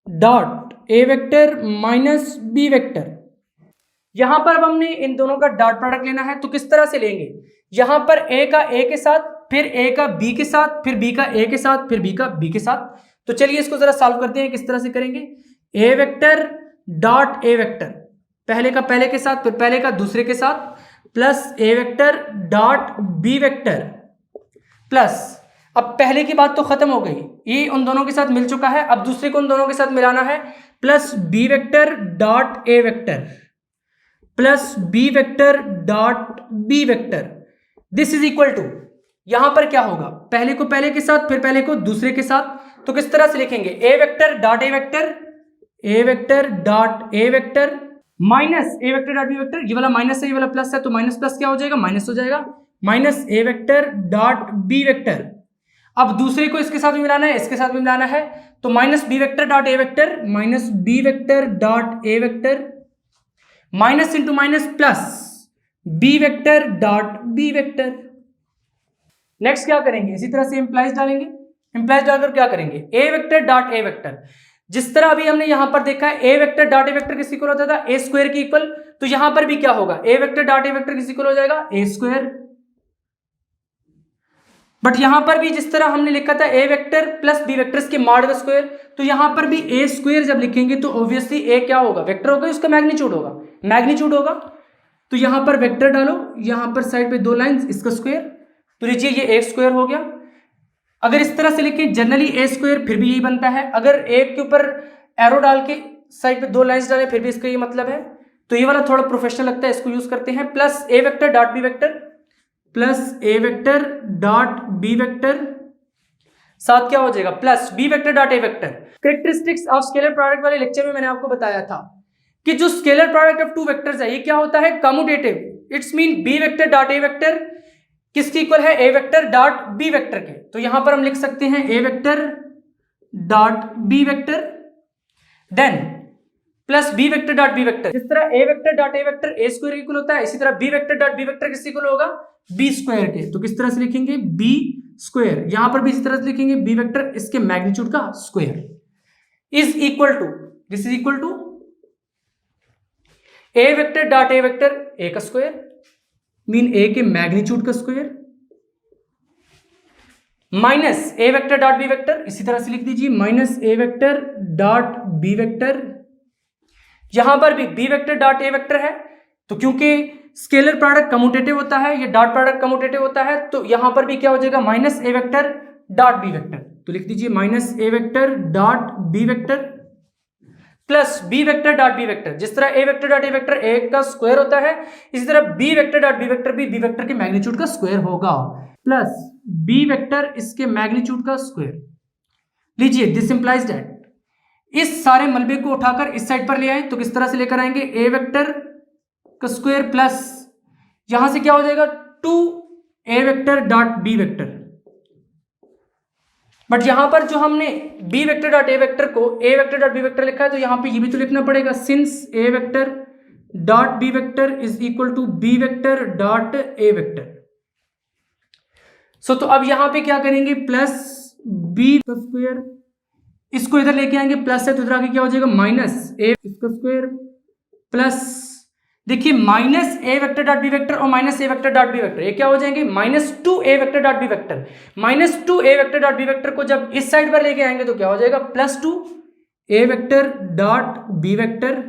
Speaker 1: dot A vector minus B vector. यहां पर अब हमने इन दोनों का डॉट प्रोडक्ट लेना है, तो किस तरह से लेंगे, यहां पर ए का ए के साथ, फिर ए का बी के साथ, फिर बी का ए के साथ, फिर बी का बी के साथ। तो चलिए इसको जरा सॉल्व करते हैं। किस तरह से करेंगे, A vector dot A vector, पहले का पहले के साथ, फिर पहले का दूसरे के साथ, plus A vector dot B vector plus, अब पहले की बात तो खत्म हो गई, ये उन दोनों के साथ मिल चुका है, अब दूसरे को उन दोनों के साथ मिलाना है, plus B vector dot A vector plus B vector dot B vector, this is equal to, यहां पर क्या होगा, पहले को पहले के साथ, फिर पहले को दूसरे के साथ। तो किस तरह से लिखेंगे, A vector dot A vector, A vector dot A vector minus A vector dot B vector, ये वाला माइनस है ये वाला प्लस है, तो माइनस प्लस क्या हो जाएगा, माइनस हो जाएगा, minus A vector dot B vector. अब दूसरे को इसके साथ भी मिलाना है, इसके साथ भी मिलाना है, तो minus B vector dot A vector minus B vector dot A vector, minus into minus plus B vector dot B vector. Next क्या करेंगे, इसी तरह से इंप्लाइज डालेंगे, इंप्लाइज डालकर क्या करेंगे, A vector dot A vector, जिस तरह अभी हमने यहां पर देखा है A vector dot A vector किस इक्वल होता था, ए स्क्वायर की इक्वल, तो यहां पर भी क्या होगा, ए वेक्टर डॉट ए वेक्टर किस इक्वल हो जाएगा, ए स्क्वायर। बट यहां पर भी जिस तरह हमने लिखा था ए वेक्टर प्लस बी वेक्टर्स के मॉड का स्क्वायर, तो यहां पर भी ए स्क्वायर जब लिखेंगे तो ऑब्वियसली ए क्या होगा, वेक्टर होगा, उसका मैग्नीट्यूड होगा, मैग्नीट्यूड होगा। तो यहां पर वेक्टर डालो, यहां पर साइड पे दो लाइंस, इसका स्क्वायर, तो लीजिए ये ए स्क्वायर हो गया। अगर इस तरह से लिखें जनरली ए स्क्वायर, फिर भी यही बनता है। अगर ए के ऊपर एरो डाल के साइड पे दो लाइंस डालें, फिर भी इसका ये मतलब है। तो ये वाला थोड़ा प्रोफेशनल लगता है, इसको यूज करते हैं, plus A vector dot B vector plus A vector dot B vector, साथ क्या हो जाएगा, plus B vector dot A vector. Characteristics of scalar product वाले लेक्चर में मैंने आपको बताया था कि जो scalar product of two vectors है, ये क्या होता है, commutative. It's mean B vector dot A vector किसकी इक्वल है, A vector dot B vector के। तो यहां पर हम लिख सकते हैं A vector dot B vector then plus B vector dot B vector. जिस तरह A vector dot A vector A square equal होता है, इसी तरह B vector dot B vector किस इक्वल होगा, बी स्क्वायर के। तो किस तरह से लिखेंगे, बी स्क्वायर, यहां पर भी इसी तरह से लिखेंगे बी वेक्टर इसके मैग्नीट्यूड का square is equal to, this is equal to A vector dot A vector A का स्क्वायर मीन ए के मैग्नीट्यूड का square minus A vector dot B vector, इसी तरह से लिख दीजिए minus A vector dot B vector. यहां पर भी B vector dot A vector है, तो क्योंकि स्केलर प्रोडक्ट कम्यूटेटिव होता है, ये डॉट प्रोडक्ट कम्यूटेटिव होता है, तो यहां पर भी क्या हो जाएगा, minus A vector dot B vector, तो लिख दीजिए minus A vector dot B vector plus B vector dot B vector. जिस तरह A vector dot A vector A का स्क्वायर होता है, इसी तरह B vector dot B vector भी बी वेक्टर के मैग्नीट्यूड का स्क्वायर होगा, प्लस बी वेक्टर इसके मैग्नीट्यूड का स्क्वायर। लीजिए दिस इंप्लाइज दैट इस सारे मलबे को उठाकर इस साइड पर ले आए तो किस तरह से लेकर आएंगे, ए वेक्टर का स्क्वायर प्लस यहां से क्या हो जाएगा 2 A vector dot B vector. But यहां पर जो हमने B vector dot A vector को A vector dot B vector लिखा है, तो यहां पे ये भी तो लिखना पड़ेगा, since A vector dot B vector is equal to B vector dot A vector. So तो अब यहां पे क्या करेंगे, प्लस बी का स्क्वायर, इसको इधर लेके आएंगे, प्लस है तो इधर आगे क्या हो जाएगा माइनस ए इसका स्क्वायर प्लस, देखिए minus A vector dot B vector और minus A vector dot B vector ये क्या हो जाएंगे, minus 2 A vector dot B vector. Minus 2 A vector dot B vector को जब इस साइड पर लेके आएंगे तो क्या हो जाएगा, plus 2 A vector dot B vector,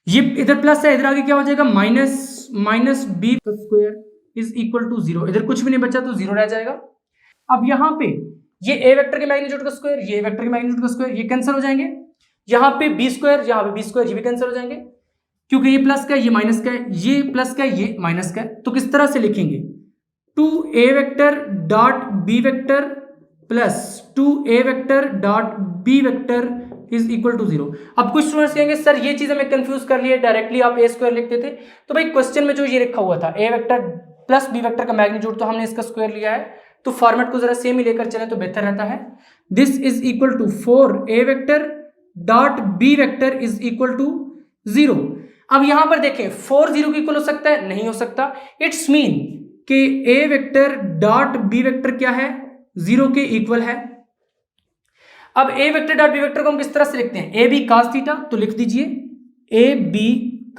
Speaker 1: ये इधर प्लस है, इधर आगे क्या हो जाएगा माइनस बी का स्क्वायर इज इक्वल टू 0। इधर कुछ भी नहीं बचा तो 0 रह जाएगा। अब यहां पे ये ए वेक्टर के मैग्नीट्यूड का स्क्वायर, ये वेक्टर के मैग्नीट्यूड का स्क्वायर, ये कैंसिल हो जाएंगे। यहां पे बी स्क्वायर, यहां पे बी स्क्वायर, ये भी कैंसिल हो जाएंगे क्योंकि ये प्लस का है, ये माइनस का है, ये प्लस का है, ये माइनस का है। तो किस तरह से लिखेंगे, 2 A vector dot B vector plus 2 A vector dot B vector is equal to 0। अब कुछ स्टूडेंट्स कहेंगे सर ये चीज हमें कंफ्यूज कर लिए, डायरेक्टली आप ए स्क्वायर लिखते थे। तो भाई क्वेश्चन में जो ये लिखा हुआ था ए वेक्टर प्लस बी वेक्टर का मैग्नीट्यूड, तो हमने इसका स्क्वायर लिया है, तो फॉर्मेट को जरा सेम ही लेकर चले तो बेहतर रहता है। This is equal to 4 A vector dot B vector is equal to 0। अब यहां पर देखें 4 0 के इक्वल हो सकता है, नहीं हो सकता। इट्स मीन कि ए वेक्टर डॉट बी वेक्टर क्या है, 0 के इक्वल है। अब ए वेक्टर डॉट बी वेक्टर को हम किस तरह से लिखते हैं, ए बी cos थीटा, तो लिख दीजिए A B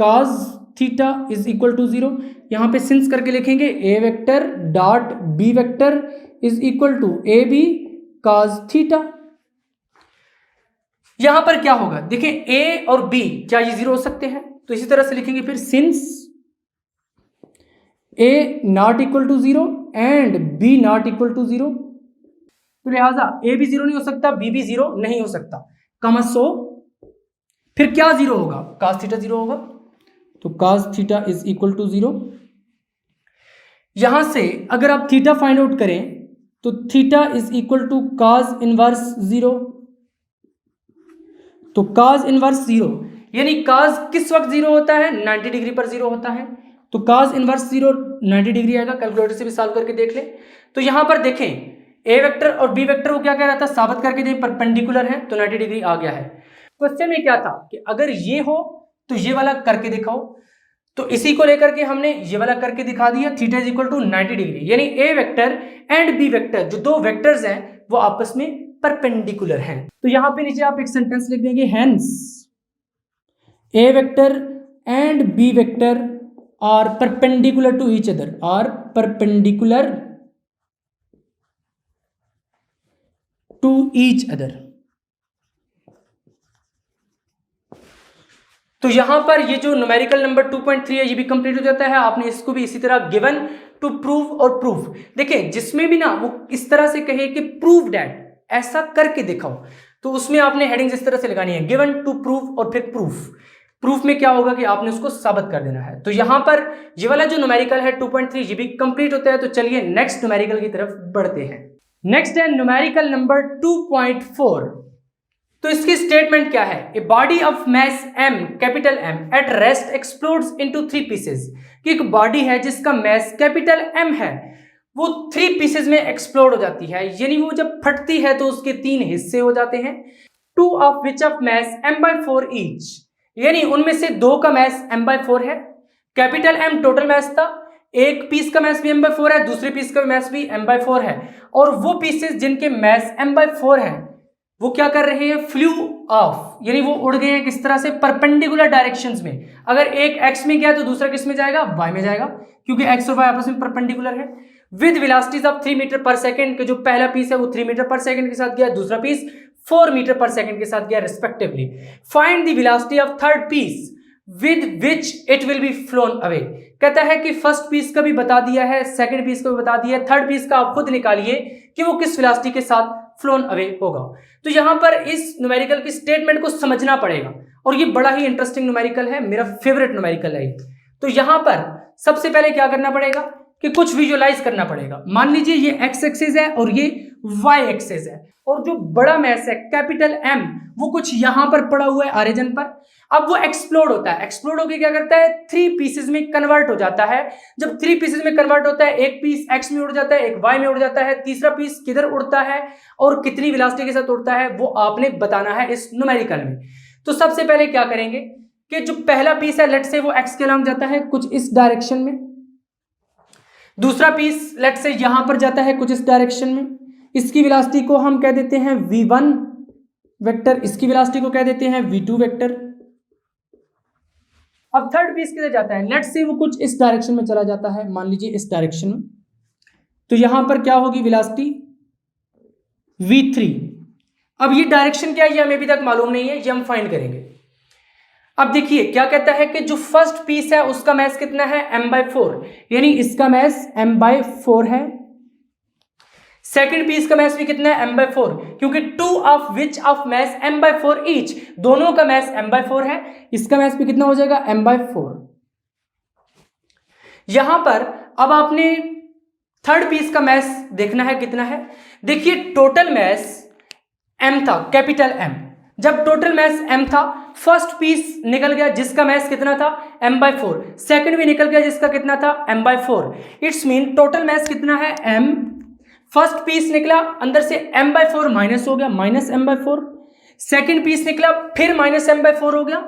Speaker 1: cos theta is equal to 0। यहां पे सिंस करके लिखेंगे A vector dot B vector is equal to A B cos theta. यहां पर क्या होगा, देखिए ए और बी क्या ये 0 हो सकते हैं, तो इसी तरह से लिखेंगे फिर since A not equal to 0 and B not equal to 0, तो लिहाजा ए भी 0 नहीं हो सकता, बी भी 0 नहीं हो सकता, कमसो फिर क्या 0 होगा, cos थीटा 0 होगा, तो cos theta is equal to 0। यहां से अगर आप थीटा फाइंड आउट करें तो theta is equal to cos inverse 0, तो cos इनवर्स 0 यानी cos किस वक्त 0 होता है, 90 डिग्री पर 0 होता है, तो cos इनवर्स 0 90 डिग्री आएगा। कैलकुलेटर से भी सॉल्व करके देख ले। तो यहां पर देखें ए वेक्टर और बी वेक्टर को क्या कह रहा था, साबित करके दें परपेंडिकुलर है, तो 90 डिग्री आ गया है। क्वेश्चन में क्या था कि अगर ये हो तो ये वाला करके दिखाओ, तो इसी को लेकर के हमने ये वाला करके दिखा दिया, theta is equal to 90 degree, यानी A vector and B vector जो दो वेक्टर्स हैं वो आपस में परपेंडिकुलर हैं। तो यहां पे नीचे आप एक सेंटेंस लिख देंगे, hence A vector and B vector are perpendicular to each other, are perpendicular to each other. तो यहां पर ये जो न्यूमेरिकल नंबर 2.3 है ये भी कंप्लीट हो जाता है। आपने इसको भी इसी तरह गिवन टू प्रूव और प्रूफ, देखिए जिसमें भी ना वो इस तरह से कहे कि प्रूव दैट, ऐसा करके दिखाओ, तो उसमें आपने हेडिंग्स इस तरह से लगानी है, गिवन टू प्रूव और फिर प्रूफ। प्रूफ में क्या होगा कि आपने उसको साबित कर देना है। तो यहां पर ये वाला जो न्यूमेरिकल है 2.3 ये भी कंप्लीट होता है। तो चलिए नेक्स्ट न्यूमेरिकल की तरफ बढ़ते हैं। नेक्स्ट है न्यूमेरिकल नंबर 2.4। तो इसकी स्टेटमेंट क्या है, a body of mass m capital M at rest explodes into 3 pieces, कि एक बॉडी है जिसका मैस कैपिटल M है वो 3 पीसेस में एक्सप्लोड हो जाती है, यानी वो जब फटती है तो उसके 3 हिस्से हो जाते हैं। 2 of which of mass m/4 each, यानी उनमें से 2 का मैस m/4 है। कैपिटल M टोटल मैस था, एक पीस का मैस भी m/4 है, दूसरे पीस का मैस भी m/4 है, और वो पीसेस जिनके मैस m/4 है वो क्या कर रहे हैं, फ्लू ऑफ, यानी वो उड़ गए हैं किस तरह से, परपेंडिकुलर डायरेक्शंस में। अगर एक x में गया तो दूसरा किस में जाएगा, y में जाएगा, क्योंकि x और y आपस में परपेंडिकुलर है। With velocities of 3 metre per second, के जो पहला पीस है वो 3 मीटर पर सेकंड के साथ गया, दूसरा पीस 4 मीटर पर सेकंड के साथ गया respectively. Find the velocity of third piece with which it will be flown away. कहता है कि फर्स्ट पीस का भी बता दिया है, सेकंड पीस का भी बता दिया है, थर्ड पीस का आप खुद निकालिए कि वो किस वेलोसिटी के साथ फ्लोन अवे होगा। तो यहां पर इस न्यूमेरिकल की स्टेटमेंट को समझना पड़ेगा और ये बड़ा ही इंटरेस्टिंग न्यूमेरिकल है, मेरा फेवरेट न्यूमेरिकल है ये। तो यहां पर सबसे पहले क्या करना पड़ेगा कि कुछ विजुअलाइज करना पड़ेगा। मान लीजिए ये एक्स एक्सिस है और ये वाई एक्सिस है, और जो बड़ा मैस है कैपिटल एम वो कुछ यहां पर पड़ा हुआ है ऑरिजिन पर। अब वो एक्सप्लोड होता है, एक्सप्लोड होकर क्या करता है, थ्री पीसेस में कन्वर्ट हो जाता है। जब थ्री पीसेस में कन्वर्ट होता है, एक पीस एक्स में उड़ जाता है, एक वाई में उड़ जाता है, तीसरा पीस किधर उड़ता है और कितनी वेलोसिटी के साथ उड़ता है वो आपने बताना है इस न्यूमेरिकल में। तो सबसे पहले क्या करेंगे कि जो पहला पीस है लेट से वो एक्स के अलॉन्ग जाता है कुछ इस डायरेक्शन में, दूसरा पीस लेट से यहां पर जाता है कुछ इस डायरेक्शन में, इसकी वेलोसिटी को हम कह देते हैं v1 वेक्टर, इसकी वेलोसिटी को कह देते हैं v2 वेक्टर। अब थर्ड पीस किधर जाता है, लेट से वो कुछ इस डायरेक्शन में चला जाता है, मान लीजिए इस डायरेक्शन में, तो यहां पर क्या होगी वेलोसिटी v3। अब ये डायरेक्शन क्या है ये हमें अभी तक मालूम नहीं है, ये हम फाइंड करेंगे। अब देखिए क्या कहता है कि जो फर्स्ट पीस है उसका मैस कितना है m/4, यानी इसका मैस m/4 है। सेकंड पीस का मैस भी कितना है m/4, क्योंकि two of which of mass m/4 each, दोनों का मैस m/4 है, इसका मैस भी कितना हो जाएगा m/4। यहां पर अब आपने थर्ड पीस का मैस देखना है कितना है। देखिए टोटल मैस m था, कैपिटल M। जब टोटल मैस m था, फर्स्ट पीस निकल गया जिसका मैस कितना था m/4, सेकंड भी निकल गया जिसका कितना था m/4। It's mean total mass कितना है m, फर्स्ट पीस निकला अंदर से m/4 माइनस हो गया, माइनस m/4, सेकंड पीस निकला फिर माइनस m/4 हो गया,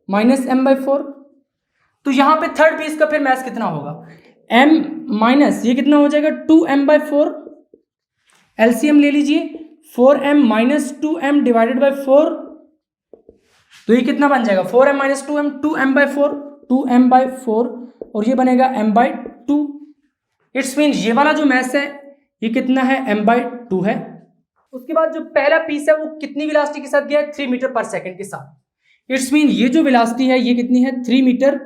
Speaker 1: माइनस m/4। तो यहां पे थर्ड पीस का फिर मैस कितना होगा m माइनस ये कितना हो जाएगा 2m/4, एलसीएम ले लीजिए 4m minus 2m divided by 4, तो ये कितना बन जाएगा 4m minus 2m, 2m/4, 2m/4 और ये बनेगा m/2। इट्स मीन ये वाला जो मैस है ये कितना है m/2 है। उसके बाद जो पहला पीस है वो कितनी वेलोसिटी के साथ गया है 3 मीटर पर सेकंड के साथ। इट्स मीन ये जो वेलोसिटी है ये कितनी है 3 metre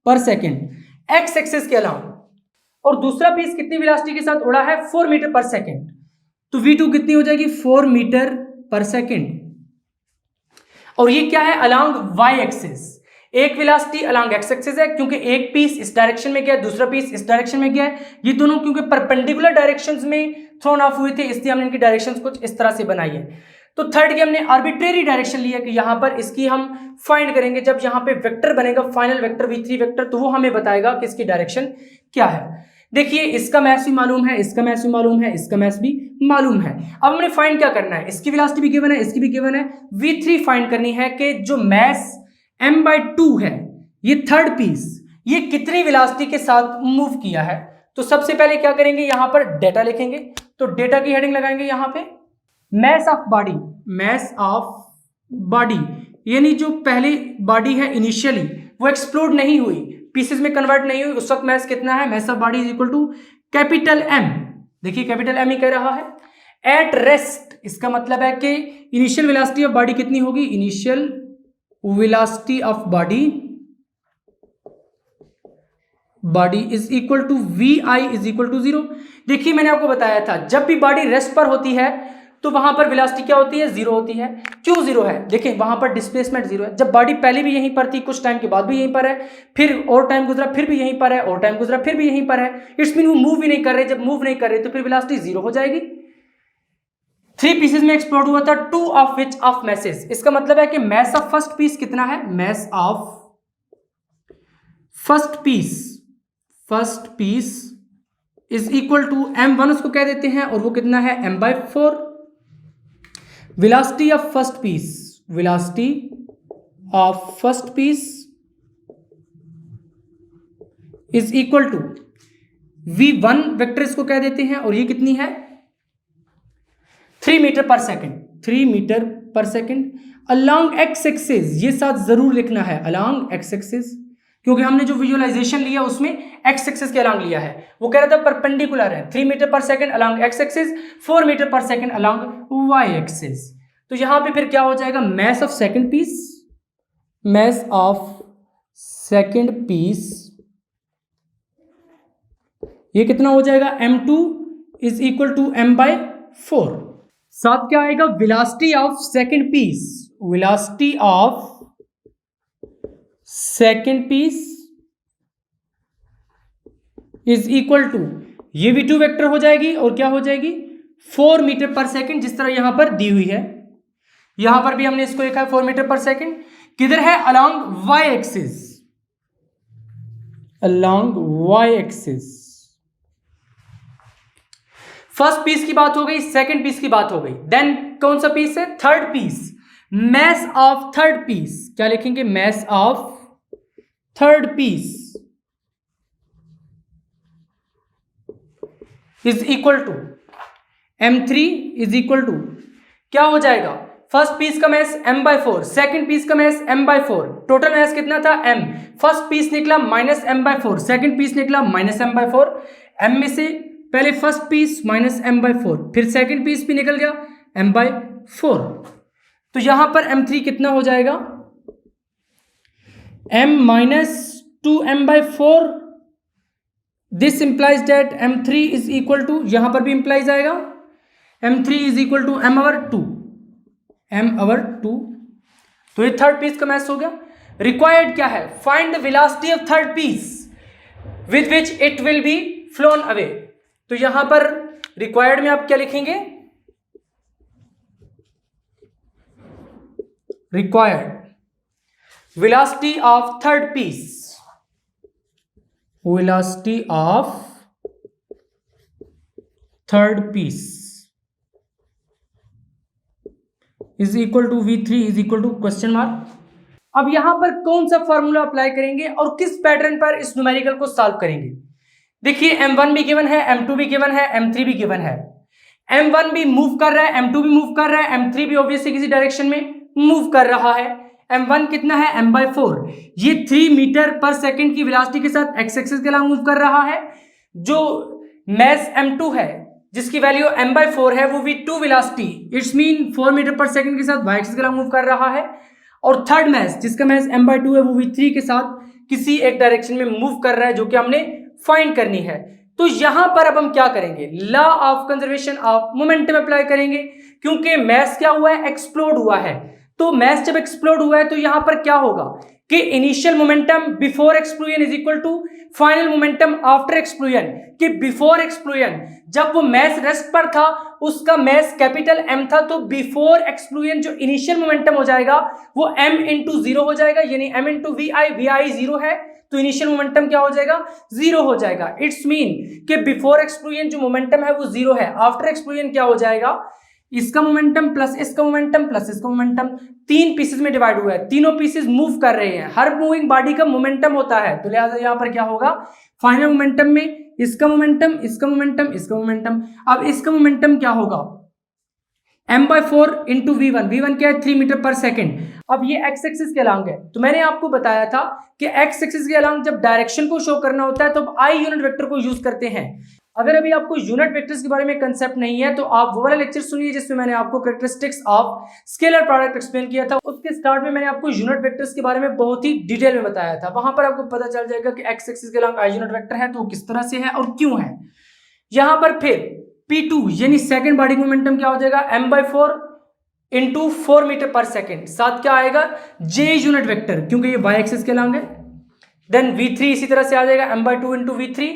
Speaker 1: per second x axis के अलावा, और दूसरा पीस कितनी वेलोसिटी के साथ उड़ा है 4 मीटर पर सेकंड, तो v2 कितनी हो जाएगी 4 मीटर पर सेकंड। और ये क्या है अलोंग y एक्सिस, एक वेलोसिटी अलोंग x एक्सिस है क्योंकि एक पीस इस डायरेक्शन में गया दूसरा पीस इस डायरेक्शन में गया है, ये दोनों क्योंकि परपेंडिकुलर डायरेक्शंस में थ्रोन ऑफ हुए थे इसलिए हमने इनकी डायरेक्शंस कुछ इस तरह से बनाई है। तो थर्ड की हमने आर्बिट्रेरी डायरेक्शन लिया कि यहां पर इसकी हम फाइंड करेंगे, जब यहां पे वेक्टर बनेगा फाइनल वेक्टर v3 वेक्टर तो वो हमें बताएगा कि इसकी डायरेक्शन क्या है। देखिए इसका मैस भी मालूम है, इसका मैस भी मालूम है, इसका मैस भी मालूम है। अब हमने फाइंड क्या करना है, इसकी वेलोसिटी भी गिवन है, इसकी भी गिवन है, v3 फाइंड करनी है कि जो मैस m/2 है ये थर्ड पीस ये कितनी वेलोसिटी के साथ मूव किया है। तो सबसे पहले क्या करेंगे यहां पर डेटा लिखेंगे, तो डेटा की हेडिंग लगाएंगे यहां पे mess of body, mess of body यानी जो पहली बॉडी है इनिशियली वो एक्सप्लोड नहीं हुई, पीसेस में कन्वर्ट नहीं हुई, उस वक्त मैस कितना है, mass of body is equal to capital M। देखिए कैपिटल M ही कह रहा है एट रेस्ट, इसका मतलब है कि इनिशियल वेलोसिटी ऑफ बॉडी कितनी होगी, initial velocity of body is equal to vi is equal to 0। देखिए मैंने आपको बताया था जब भी बॉडी रेस्ट पर होती है तो वहां पर वेलोसिटी क्या होती है 0 होती है। क्यों 0 है, देखिए वहां पर डिस्प्लेसमेंट 0 है, जब बॉडी पहले भी यहीं पर थी कुछ टाइम के बाद भी यहीं पर है, फिर और टाइम गुजरा फिर भी यहीं पर है, और टाइम गुजरा फिर भी यहीं पर है, इट्स मीन वो मूव भी नहीं कर रहे, जब मूव नहीं कर रहे तो फिर वेलोसिटी 0 हो जाएगी। 3 पीसेस में एक्सप्लोड हुआ था, 2 ऑफ विच ऑफ मैसेज, इसका मतलब है कि मैस ऑफ फर्स्ट पीस कितना है, mass of first piece is equal to m1 उसको कह देते हैं और वो कितना है m/4। Velocity of first piece is equal to v1 vector इसको कह देते हैं और ये कितनी है 3 metre per second, 3 metre per second along X axis, ये साथ जरूर लिखना है अलोंग एक्स एक्सिस, क्योंकि हमने जो विजुअलाइजेशन लिया उसमें एक्स एक्सिस के अलोंग लिया है, वो कह रहा था परपेंडिकुलर है 3 metre per second along X axis, 4 metre per second along Y axis. तो यहां पे फिर क्या हो जाएगा मैस ऑफ सेकंड पीस ये कितना हो जाएगा, m2 is equal to m/4। साथ क्या आएगा, velocity of second piece, velocity of second piece is equal to, ये भी 2 वेक्टर हो जाएगी और क्या हो जाएगी 4 मीटर पर सेकंड, जिस तरह यहां पर दी हुई है। यहां पर भी हमने इसको लिखा है 4 मीटर पर सेकंड। किधर है, along y axis, along y axis. First piece की बात हो गई, सेकंड पीस की बात हो गई। देन कौन सा पीस है, third piece. Mass of third piece क्या लिखेंगे, mass of third piece is equal to m3 is equal to क्या हो जाएगा, फर्स्ट पीस का मैस m/4, सेकंड पीस का मैस m/4, टोटल मैस कितना था m। फर्स्ट पीस निकला माइनस m/4, सेकंड पीस निकला माइनस m/4। m में से पहले फर्स्ट पीस माइनस m/4, फिर सेकंड पीस भी निकल गया m/4। तो यहां पर m3 कितना हो जाएगा, m minus 2m/4। This implies that m3 is equal to, यहां पर भी इंप्लाइज आएगा m3 is equal to m/2, m/2। तो ये थर्ड पीस का मैथ हो गया। रिक्वायर्ड क्या है, find the velocity of third piece with which it will be flown away. तो यहां पर रिक्वायर्ड में आप क्या लिखेंगे, required velocity of third piece, velocity of third piece is equal to v3 is equal to question mark. अब यहां पर कौन सा फॉर्मूला अप्लाई करेंगे और किस पैटर्न पर इस न्यूमेरिकल को सॉल्व करेंगे। देखिए m1 भी गिवन है, m2 भी गिवन है, m3 भी गिवन है। m1 भी मूव कर रहा है, m2 भी मूव कर रहा है, m3 भी ऑब्वियसली किसी डायरेक्शन में मूव कर रहा है। m1 कितना है, m/4। ये 3 मीटर पर सेकंड की वेलोसिटी के साथ x एक्सिस के अलांग मूव कर रहा है। जो मैस m2 है जिसकी वैल्यू m/4 है वो भी 2 velocity, it's mean 4 metre per second के साथ y एक्सिस के अलांग मूव कर रहा है। और थर्ड मैस जिसका मैस m/2 है वो भी 3 के साथ किसी एक डायरेक्शन में मूव कर रहा है, जो कि हमने फाइंड करनी है। तो यहां पर अब हम क्या करेंगे, law of conservation of momentum apply करेंगे, क्योंकि मैस क्या हुआ है, एक्सप्लोड हुआ है। तो मैस जब एक्सप्लोड हुआ है तो यहां पर क्या होगा कि initial momentum before explosion is equal to final momentum after explosion. कि बिफोर एक्सप्लोजन जब वो मैस रेस्ट पर था उसका मैस कैपिटल M था, तो बिफोर एक्सप्लोजन जो इनिशियल मोमेंटम हो जाएगा वो m इंटू 0 हो जाएगा, यानी m इंटू vi 0 है तो इनिशियल मोमेंटम क्या हो जाएगा, 0 हो जाएगा। इट्स मीन कि बिफोर एक्सप्लोजन जो मोमेंटम है वो 0 है, आफ्टर एक्सप्लोजन क्या हो जाएगा, इसका मोमेंटम प्लस इसका मोमेंटम प्लस इसका मोमेंटम, 3 पीसेस में डिवाइड हुआ है, तीनों पीसेस मूव कर रहे हैं, हर मूविंग बॉडी का मोमेंटम होता है। तो लिहाजा यहां पर क्या होगा, फाइनल मोमेंटम में इसका मोमेंटम इसका मोमेंटम इसका मोमेंटम। अब इसका मोमेंटम क्या होगा, m/4 इंटू v1 क्या है, 3 मीटर पर सेकेंड। अब ये x एक्सिस के अलांग है, तो मैंने आपको बताया था कि x एक्सिस के अलांग जब डायरेक्शन को शो करना होता है तो अब I यूनिट वेक्टर को यूज करते हैं। अगर अभी आपको यूनिट वेक्टर्स के बारे में कंसेप्ट नहीं है तो आप वो वाला लेक्चर सुनिए जिसमें मैंने आपको characteristics of scalar product explain किया था। उसके स्टार्ट में मैंने आपको यूनिट वेक्टर्स के बारे में बहुत ही डिटेल में बताया था। वहां पर आपको पता चल जाएगा कि x एक्सिस के अलांग I यूनिट वेक्टर है तो वो किस तरह से है और क्यों है। यहां पर फिर P2 यानी सेकंड बॉडी मोमेंटम क्या हो जाएगा, m/4 into 4 metre per second. साथ क्या आएगा, j यूनिट वेक्टर, क्योंकि ये y एक्सिस के अलांग है। देन v3 इसी तरह से आ जाएगा m/2 इंटू v3,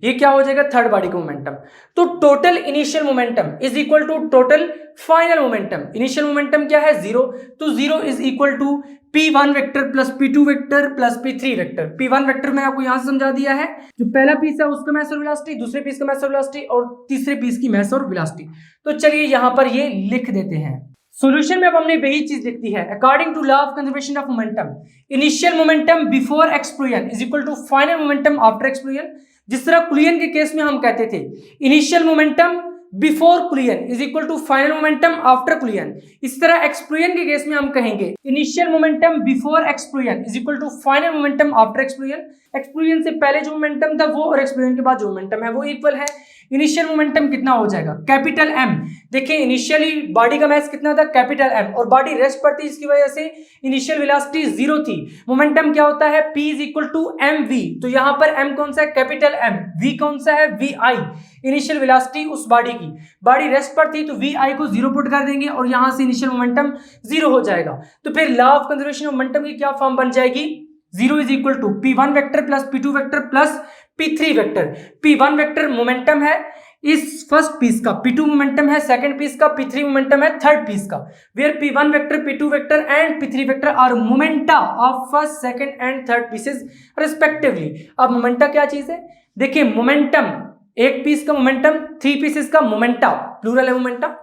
Speaker 1: ये क्या हो जाएगा, थर्ड बॉडी का मोमेंटम। तो total initial momentum is equal to total final momentum. Initial momentum क्या है, 0, तो 0 is equal to p1 vector plus p2 vector plus p3 vector. p1 vector मैंने आपको यहां से समझा दिया है, जो पहला पीस है उसका मास और वेलोसिटी, दूसरे पीस का मास और वेलोसिटी और तीसरे पीस की मास और वेलोसिटी। तो चलिए यहां पर ये लिख देते हैं। सॉल्यूशन में अब हमने वही चीज लिख दी है, according to law of conservation of momentum initial momentum before explosion is equal to final momentum after explosion. जिस तरह कुलियन के केस में हम कहते थे initial momentum before collision is equal to final momentum after collision, इस तरह explosion के केस में हम कहेंगे initial momentum before explosion is equal to final momentum after explosion. Explosion से पहले जो मोमेंटम था वो और एक्सप्लोजन के बाद जो मोमेंटम है वो इक्वल है। इनिशियल मोमेंटम कितना हो जाएगा, कैपिटल एम। देखिए इनिशियली बॉडी का मास कितना था, कैपिटल एम, और बॉडी रेस्ट पर थी, इसकी वजह से इनिशियल वेलोसिटी 0 थी। मोमेंटम क्या होता है, P is equal to M V. तो यहां पर m कौन सा है, कैपिटल एम, v कौन सा है, वी आई, इनिशियल वेलोसिटी उस बॉडी की। बॉडी रेस्ट पर थी तो वी आई को 0 पुट कर देंगे और यहां से इनिशियल मोमेंटम 0 हो जाएगा। तो फिर law of conservation of momentum की क्या फॉर्म बन जाएगी, 0 is equal to P1 vector plus P2 vector plus P3 vector. P1 vector momentum है इस फर्स्ट पीस का, P2 मोमेंटम है सेकंड पीस का, P3 मोमेंटम है थर्ड पीस का। Where P1 vector, P2 vector and P3 vector are momenta of first, second and third pieces respectively. अब momenta क्या चीज है, देखिए मोमेंटम एक पीस का मोमेंटम, 3 पीसेस का मोमेंटा, प्लूरल है मोमेंटा।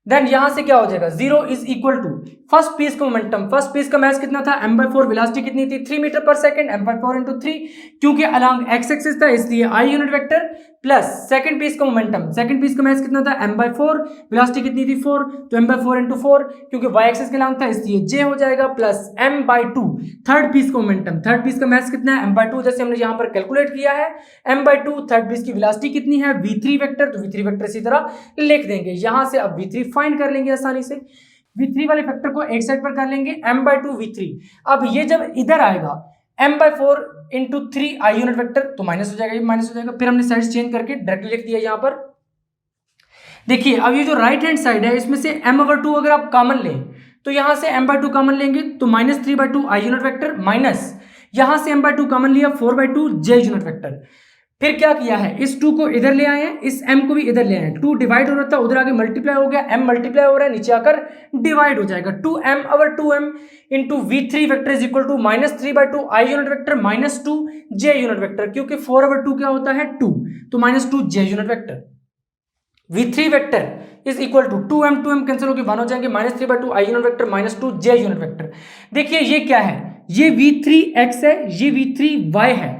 Speaker 1: देन यहां से क्या हो जाएगा, 0 is equal to first piece का मोमेंटम, फर्स्ट पीस का मास कितना था, m/4, वेलोसिटी कितनी थी 3 metre per second, m/4 into 3, क्योंकि अलोंग एक्स एक्सिस था इसलिए I unit vector, plus second piece का मोमेंटम, सेकंड पीस का मास कितना था m/4, वेलोसिटी कितनी थी 4, तो m/4 इंटू 4, क्योंकि y एक्सिस के अलोंग था इसलिए j हो जाएगा, प्लस m/2 थर्ड पीस का मोमेंटम, थर्ड पीस का मास कितना है m/2, जैसे हमने यहां पर कैलकुलेट किया है, m/2 थर्ड पीस की वेलोसिटी कितनी है v3 वेक्टर, तो v3 वेक्टर इसी तरह लिख देंगे। यहां से अब v3 फाइंड कर लेंगे आसानी से, v3 वाले फैक्टर को एक साइड पर कर लेंगे, m/2 v3। अब ये जब इधर आएगा m/4 into 3 I unit vector, तो माइनस हो जाएगा, ये माइनस हो जाएगा, फिर हमने साइड चेंज करके डायरेक्टली लिख दिया यहां पर। देखिए अब ये जो राइट हैंड साइड है इसमें से m/2 अगर आप कॉमन लें तो यहां से m/2 कॉमन लेंगे तो -3/2 I यूनिट वेक्टर, माइनस यहां से m/2 कॉमन लिया 4/2 j यूनिट वेक्टर। फिर क्या किया है, इस 2 को इधर ले आए हैं, इस m को भी इधर ले आए हैं, 2 डिवाइड हो रहा था उधर आगे मल्टीप्लाई हो गया, m मल्टीप्लाई हो रहा है नीचे आकर डिवाइड हो जाएगा, 2m/2m into v3 vector is equal to -3/2 I unit vector minus 2 j unit vector, क्योंकि 4/2 क्या होता है 2, तो -2 j unit vector. v3 vector is equal to 2m cancel होकर 1 हो जाएंगे, -3/2 I unit vector -2 j unit vector. देखिए ये क्या है, ये v3x है, ये v3y है।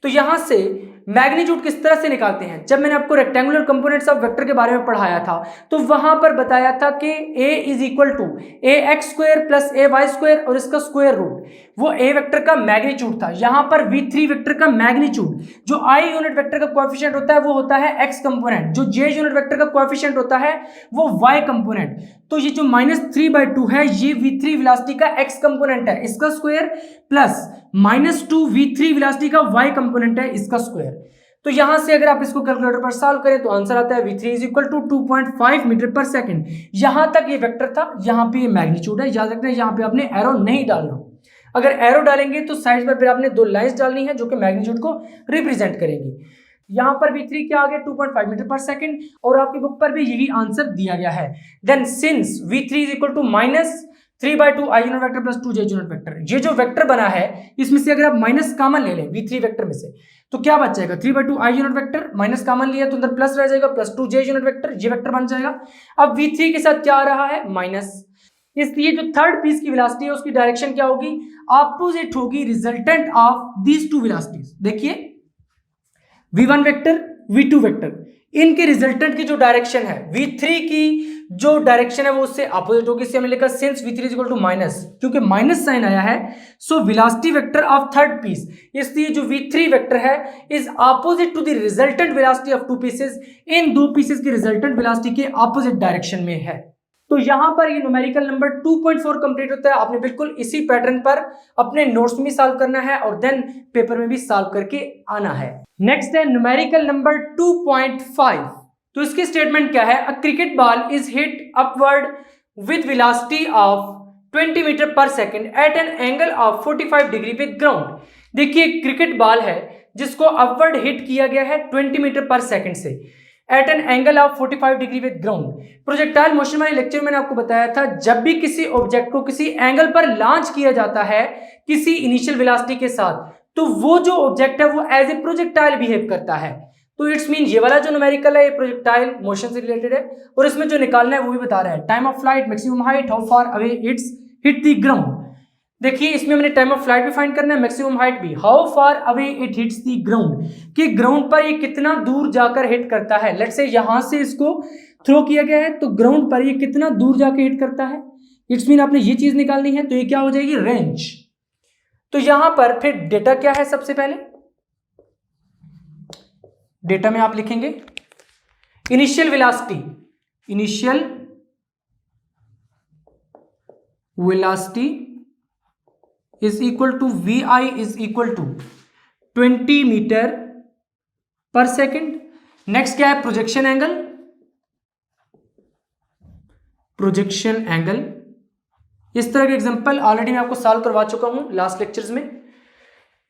Speaker 1: तो यहां से मैग्नीट्यूड किस तरह से निकालते हैं, जब मैंने आपको रेक्टेंगुलर कंपोनेंट्स ऑफ वेक्टर के बारे में पढ़ाया था तो वहां पर बताया था कि a is equal to ax² plus ay² और इसका स्क्वायर रूट, वो a वेक्टर का मैग्नीट्यूड था। यहां पर v3 वेक्टर का मैग्नीट्यूड, जो I यूनिट वेक्टर का कोएफिशिएंट होता है वो होता है x कंपोनेंट, जो j यूनिट वेक्टर का कोएफिशिएंट होता है वो y कंपोनेंट। तो ये जो -3/2 है ये v3 वेलोसिटी का x कंपोनेंट है, इसका स्क्वायर, प्लस -2 v3 वेलोसिटी का y कंपोनेंट है, इसका स्क्वायर। तो यहां से अगर आप इसको कैलकुलेटर पर सॉल्व करें तो आंसर आता है v3 is equal to 2.5 metre per second. यहां तक ये वेक्टर था, यहां पे ये मैग्नीट्यूड है, याद रखना यहां पे आपने एरो नहीं डालना। अगर एरो डालेंगे तो साइड पर फिर आपने 2 लाइंस डालनी है जो कि मैग्नीट्यूड को रिप्रेजेंट करेंगी। यहां पर v3 क्या आ गया 2.5 मीटर पर सेकंड, और आपकी बुक पर भी यही आंसर दिया गया है। Then since v3 is equal to -3/2 I unit vector plus 2 j unit vector, ये जो वेक्टर बना है इसमें से अगर आप माइनस कॉमन ले लें v3 वेक्टर में से तो क्या बच जाएगा, 3/2 I unit vector, minus common लिया तो अंदर प्लस रह जाएगा, प्लस 2 j यूनिट वेक्टर, ये वेक्टर बन जाएगा। अब v3 के साथ क्या आ रहा है, माइनस, इसलिए जो थर्ड पीस की वेलोसिटी है उसकी डायरेक्शन क्या होगी, ऑपोजिट होगी resultant of these two velocities. देखिए v1 वेक्टर v2 वेक्टर, इनके रिजल्टेंट की जो डायरेक्शन है v3 की जो डायरेक्शन है वो उससे अपोजिट होगी, इससे हमने लिखा since v3 is equal to minus, क्योंकि माइनस साइन आया है so velocity vector of third piece, इसलिए जो v3 वेक्टर है is opposite to the resultant velocity of 2 pieces, इन 2 पीसेस की रिजल्टेंट वेलोसिटी के अपोजिट डायरेक्शन में है। तो यहां पर ये न्यूमेरिकल नंबर 2.4 कंप्लीट होता है। आपने बिल्कुल इसी पैटर्न पर अपने नोट्स में सॉल्व करना है और देन पेपर में भी सॉल्व करके आना है। नेक्स्ट है न्यूमेरिकल नंबर 2.5। तो इसकी स्टेटमेंट क्या है, a cricket ball is hit upward with velocity of 20 metre per second at an angle of 45 degree with ground. देखिए क्रिकेट बॉल है जिसको अपवर्ड हिट किया गया है 20 मीटर पर सेकंड से at an angle of 45 degree with ground. Projectile motion वाले lecture में मैंने आपको बताया था जब भी किसी ऑब्जेक्ट को किसी एंगल पर लॉन्च किया जाता है किसी इनिशियल वेलोसिटी के साथ, तो वो जो ऑब्जेक्ट है वो एज ए प्रोजेक्टाइल बिहेव करता है। तो इट्स मीन ये वाला जो न्यूमेरिकल है ये प्रोजेक्टाइल मोशन से रिलेटेड है और इसमें जो निकालना है वो भी बता रहा है, time of flight, maximum height, how far away it's hit the ground. देखिए इसमें हमने टाइम ऑफ फ्लाइट भी फाइंड करना है, मैक्सिमम हाइट भी, how far away it hits the ground, कि ग्राउंड पर ये कितना दूर जाकर हिट करता है। लेट्स से यहां से इसको थ्रो किया गया है तो ग्राउंड पर ये कितना दूर जाकर हिट करता है, इट्स मीन आपने ये चीज निकालनी है, तो ये क्या हो जाएगी, रेंज। तो यहां पर फिर डेटा क्या है, सबसे पहले डेटा में आप लिखेंगे initial velocity is equal to VI is equal to 20 metre per second. Next क्या है, प्रोजेक्शन एंगल। इस तरह के एग्जांपल ऑलरेडी मैं आपको सॉल्व करवा चुका हूं लास्ट लेक्चर्स में।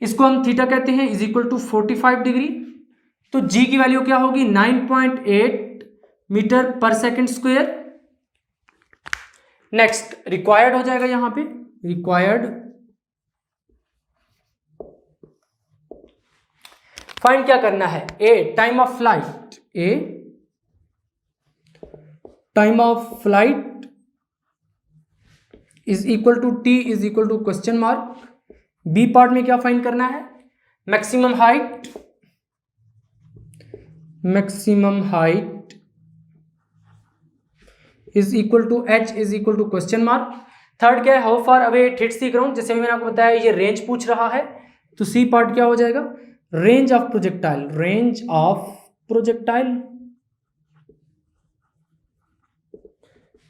Speaker 1: इसको हम थीटा कहते हैं, इज इक्वल टू 45 डिग्री। तो जी की वैल्यू क्या होगी, 9.8 metre per second square. Next required हो जाएगा, यहां पे रिक्वायर्ड फाइंड क्या करना है, time of flight is equal to T is equal to question mark. B part में क्या फाइंड करना है, maximum height is equal to H is equal to question mark. Third क्या है, how far away it hits the ground. जैसे मैंने आपको बताया ये रेंज पूछ रहा है, तो सी पार्ट क्या हो जाएगा, range of projectile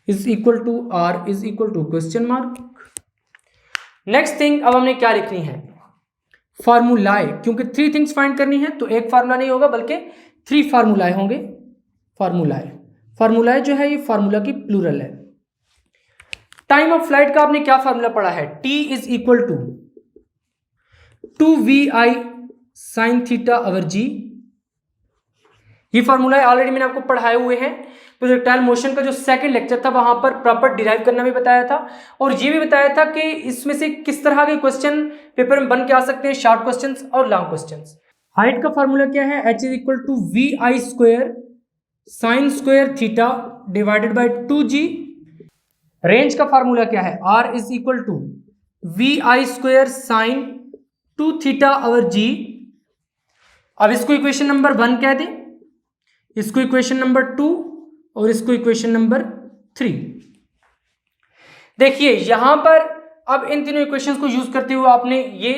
Speaker 1: is equal to R is equal to question mark. Next thing, अब हमने क्या लिखनी है, फार्मूलाए। क्योंकि 3 थिंग्स फाइंड करनी है तो एक फार्मूला नहीं होगा बल्कि 3 फार्मूलाए होंगे। फार्मूलाए जो है ये फार्मूला की प्लूरल है। टाइम ऑफ फ्लाइट का आपने क्या फार्मूला पढ़ा है, T is equal to 2VI sine theta over G। ये फार्मूला ऑलरेडी मैंने आपको पढ़ाए हुए हैं। प्रोजेक्टाइल मोशन का जो सेकंड लेक्चर था वहां पर प्रॉपर डिराइव करना भी बताया था, और ये भी बताया था कि इसमें से किस तरह के क्वेश्चन पेपर में बन के आ सकते हैं, शॉर्ट क्वेश्चंस और लॉन्ग क्वेश्चंस। हाइट का फार्मूला क्या है, H is equal to VI square sine square theta divided by 2G। Range का फार्मूला क्या है, R is equal to VI square sine 2 theta over G। अब इसको इक्वेशन नंबर 1 कह दें, इसको इक्वेशन नंबर 2 और इसको इक्वेशन नंबर 3। देखिए यहां पर अब इन तीनों इक्वेशंस को यूज करते हुए आपने ये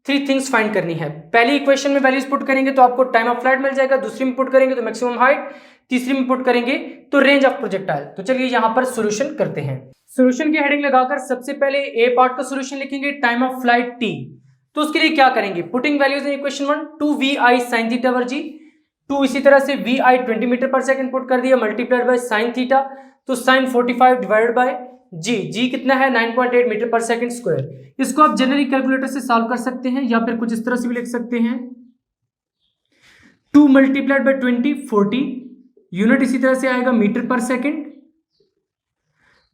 Speaker 1: 3 थिंग्स फाइंड करनी है। पहली इक्वेशन में वैल्यूज पुट करेंगे तो आपको टाइम ऑफ फ्लाइट मिल जाएगा, दूसरी में पुट करेंगे तो मैक्सिमम हाइट, तीसरी में पुट करेंगे तो रेंज ऑफ प्रोजेक्टाइल। तो चलिए यहां पर सॉल्यूशन करते हैं। सॉल्यूशन की हेडिंग लगाकर सबसे पहले ए पार्ट का सॉल्यूशन लिखेंगे, टाइम ऑफ फ्लाइट T। तो उसके लिए क्या करेंगे, putting values in equation 1, 2VI sin theta over G। 2 इसी तरह से VI 20 metre per second put कर दिया, मल्टीप्लाइड बाय साइन थीटा, तो साइन 45 डिवाइडेड बाय G कितना है 9.8 मीटर पर सेकंड स्क्वायर। इसको आप जनरली कैलकुलेटर से सॉल्व कर सकते हैं या फिर कुछ इस तरह से भी लिख सकते हैं, 2 मल्टीप्लाइड बाय 20 40, यूनिट इसी तरह से आएगा metre per second,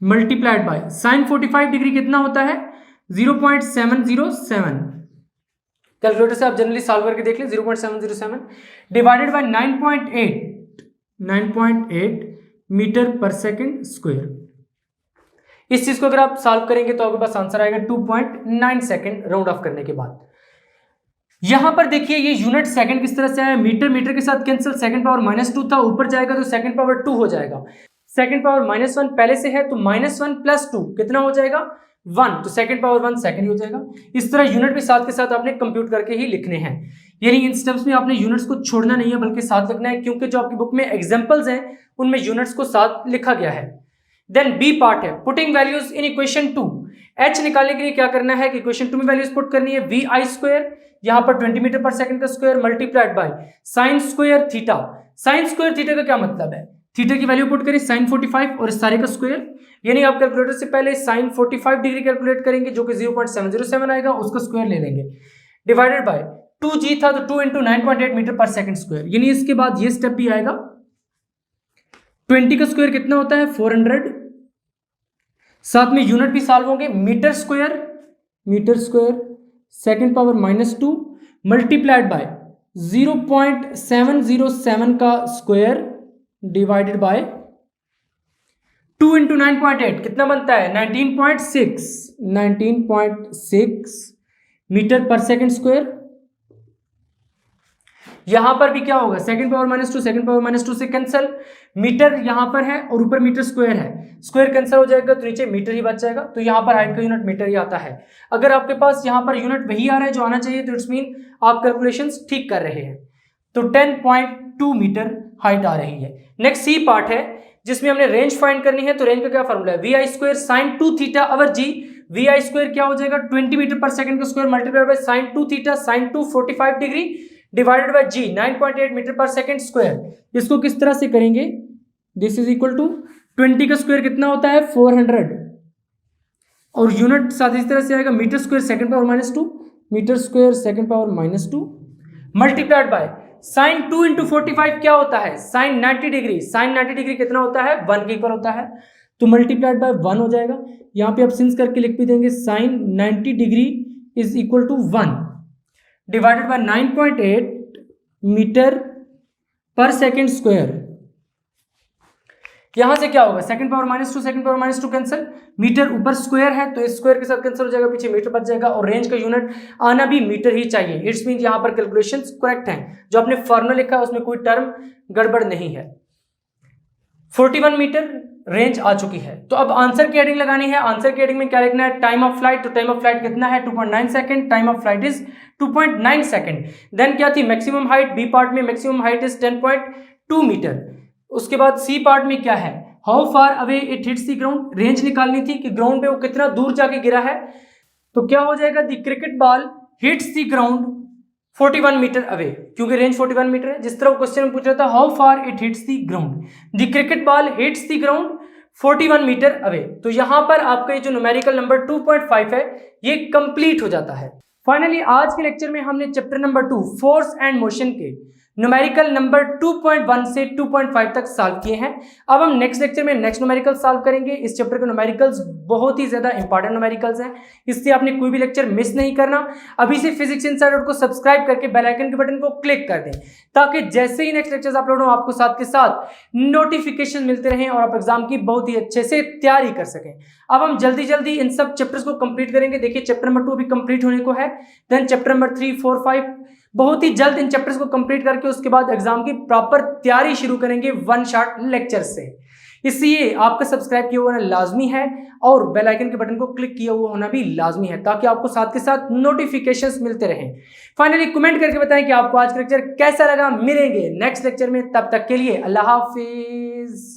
Speaker 1: multiplied by sign 45 degree कितना होता है 0.707। कैलकुलेटर से आप जनरली सॉल्व करके देख लें, 0.707 divided by 9.8 metre per second square. इस चीज को अगर आप सॉल्व करेंगे तो आपके पास आंसर आएगा 2.9 सेकंड राउंड ऑफ करने के बाद। यहां पर देखिए ये यूनिट सेकंड किस तरह से आया, मीटर के साथ कैंसिल, सेकंड पावर -2 था, ऊपर जाएगा तो सेकंड पावर 2 हो जाएगा, सेकंड पावर -1 पहले से है तो -1 + 2 कितना हो जाएगा 1, तो सेकंड पावर 1 सेकंड हो जाएगा। इस तरह यूनिट भी साथ के साथ आपने कंप्यूट करके ही लिखने हैं, यानी इन स्टेप्स में आपने यूनिट्स को छोड़ना नहीं है बल्कि साथ लिखना है, क्योंकि जो आपकी बुक में एग्जांपल्स हैं उनमें यूनिट्स को साथ लिखा गया है। देन बी पार्ट है putting values in equation 2। H निकालने के लिए क्या करना है कि इक्वेशन 2 में वैल्यूज पुट करनी है, VI स्क्वायर यहां पर 20 मीटर पर सेकंड का square multiplied by sign square theta. Sign square theta का क्या मतलब है, थीटा की वैल्यू पुट करें साइन 45 और इस सारे का स्क्वायर, यानी आप कैलकुलेटर से पहले साइन 45 डिग्री कैलकुलेट करेंगे जो कि 0.707 आएगा, उसका स्क्वायर ले लेंगे, डिवाइडेड बाय 2G था तो 2 × 9.8 मीटर पर सेकंड स्क्वायर, यानी इसके बाद ये स्टेप भी आएगा। 20 का स्क्वायर कितना होता है 400, साथ में यूनिट भी सॉल्व होंगे, metre square second power -2 multiplied by 0.707 का स्क्वायर डिवाइडेड बाय 2 × 9.8 कितना बनता है 19.6 मीटर पर सेकंड स्क्वायर। यहां पर भी क्या होगा, सेकंड पावर -2 से कैंसिल, मीटर यहां पर है और ऊपर मीटर स्क्वायर है, स्क्वायर कैंसिल हो जाएगा तो नीचे मीटर ही बच जाएगा, तो यहां पर हाइट का यूनिट मीटर ही आता है। अगर आपके पास यहां पर यूनिट वही आ रहा है जो आना चाहिए तो इट्स मीन आप कैलकुलेशंस ठीक कर रहे हैं। तो 10.9 2.2 मीटर हाइट आ रही है। नेक्स्ट सी पार्ट है जिसमें हमने रेंज फाइंड करनी है। तो रेंज का क्या फॉर्मूला है, V I square sine 2 theta over G. V I square क्या हो जाएगा, 20 मीटर पर सेकंड का square multiplied by sine 2 theta sine 2 45 degree divided by G 9.8 metre per second square. इसको किस तरह से करेंगे, दिस इज इक्वल टू 20 का स्क्वायर कितना होता है 400 और यूनिट साथ इस तरह से आएगा metre square second power -2 metre square second power -2 multiplied by sine 2 into 45 क्या होता है साइन 90 डिग्री। साइन 90 डिग्री कितना होता है 1 के इक्वल होता है, तो मल्टीप्लाइड बाय 1 हो जाएगा। यहाँ पे आप सिंस करके लिख भी देंगे sine 90 degree is equal to 1 divided by 9.8 metre per second square. यहां से क्या होगा second power -2 second power -2 cancel, metre ऊपर स्क्वायर है तो इस स्क्वायर के साथ कैंसिल हो जाएगा, पीछे मीटर बच जाएगा और रेंज का यूनिट आना भी मीटर ही चाहिए। इट्स मीन यहां पर कैलकुलेशंस करेक्ट हैं, जो आपने फॉर्मूला लिखा है उसमें कोई टर्म गड़बड़ नहीं है। 41 मीटर रेंज आ चुकी है। तो अब आंसर की हेडिंग लगानी है। आंसर की हेडिंग में क्या लिखना है, टाइम ऑफ फ्लाइट। तो टाइम ऑफ फ्लाइट कितना है 2.9 second, time of flight is 2.9 second. Then क्या थी मैक्सिमम हाइट, बी पार्ट में मैक्सिमम हाइट इज 10.2 मीटर। उसके बाद सी पार्ट में क्या है, how far away it hits the ground, range निकालनी थी कि ग्राउंड पे वो कितना दूर जाके गिरा है। तो क्या हो जाएगा, the cricket ball hits the ground 41 metre away, क्योंकि रेंज 41 मीटर है। जिस तरह वो क्वेश्चन में पूछ रहा था how far it hits the ground, the cricket ball hits the ground 41 metre away. तो यहां पर आपका ये जो न्यूमेरिकल नंबर 2.5 है ये कंप्लीट हो जाता है। फाइनली आज के लेक्चर में हमने chapter number 2 force and motion के न्यूमेरिकल नंबर 2.1 से 2.5 तक सॉल्व किए हैं। अब हम नेक्स्ट लेक्चर में नेक्स्ट न्यूमेरिकल सॉल्व करेंगे। इस चैप्टर के न्यूमेरिकल्स बहुत ही ज्यादा इंपॉर्टेंट न्यूमेरिकल्स हैं, इसलिए आपने कोई भी लेक्चर मिस नहीं करना। अभी से फिजिक्स इनसाइडर को सब्सक्राइब करके बेल आइकन के बटन को क्लिक कर दें, ताकि जैसे ही नेक्स्ट लेक्चर्स अपलोड हो आपको साथ के साथ नोटिफिकेशन मिलते रहें और आप एग्जाम की बहुत ही अच्छे से तैयारी कर सकें। अब हम जल्दी जल्दी इन सब चैप्टर्स को कंप्लीट करेंगे। देखिए चैप्टर नंबर 2 अभी कंप्लीट होने को है, देन चैप्टर नंबर 3, 4, 5 बहुत ही जल्द इन चैप्टर्स को कंप्लीट करके उसके बाद एग्जाम की प्रॉपर तैयारी शुरू करेंगे वन शॉट लेक्चर से। इसलिए आपका सब्सक्राइब किया हुआ होना लाजमी है और बेल आइकन के बटन को क्लिक किया हुआ होना भी लाजमी है, ताकि आपको साथ के साथ नोटिफिकेशंस मिलते रहें। फाइनली कमेंट करके बताएं कि आपको आज का लेक्चर कैसा लगा। मिलेंगे नेक्स्ट लेक्चर में, तब तक के लिए अल्लाह हाफिज।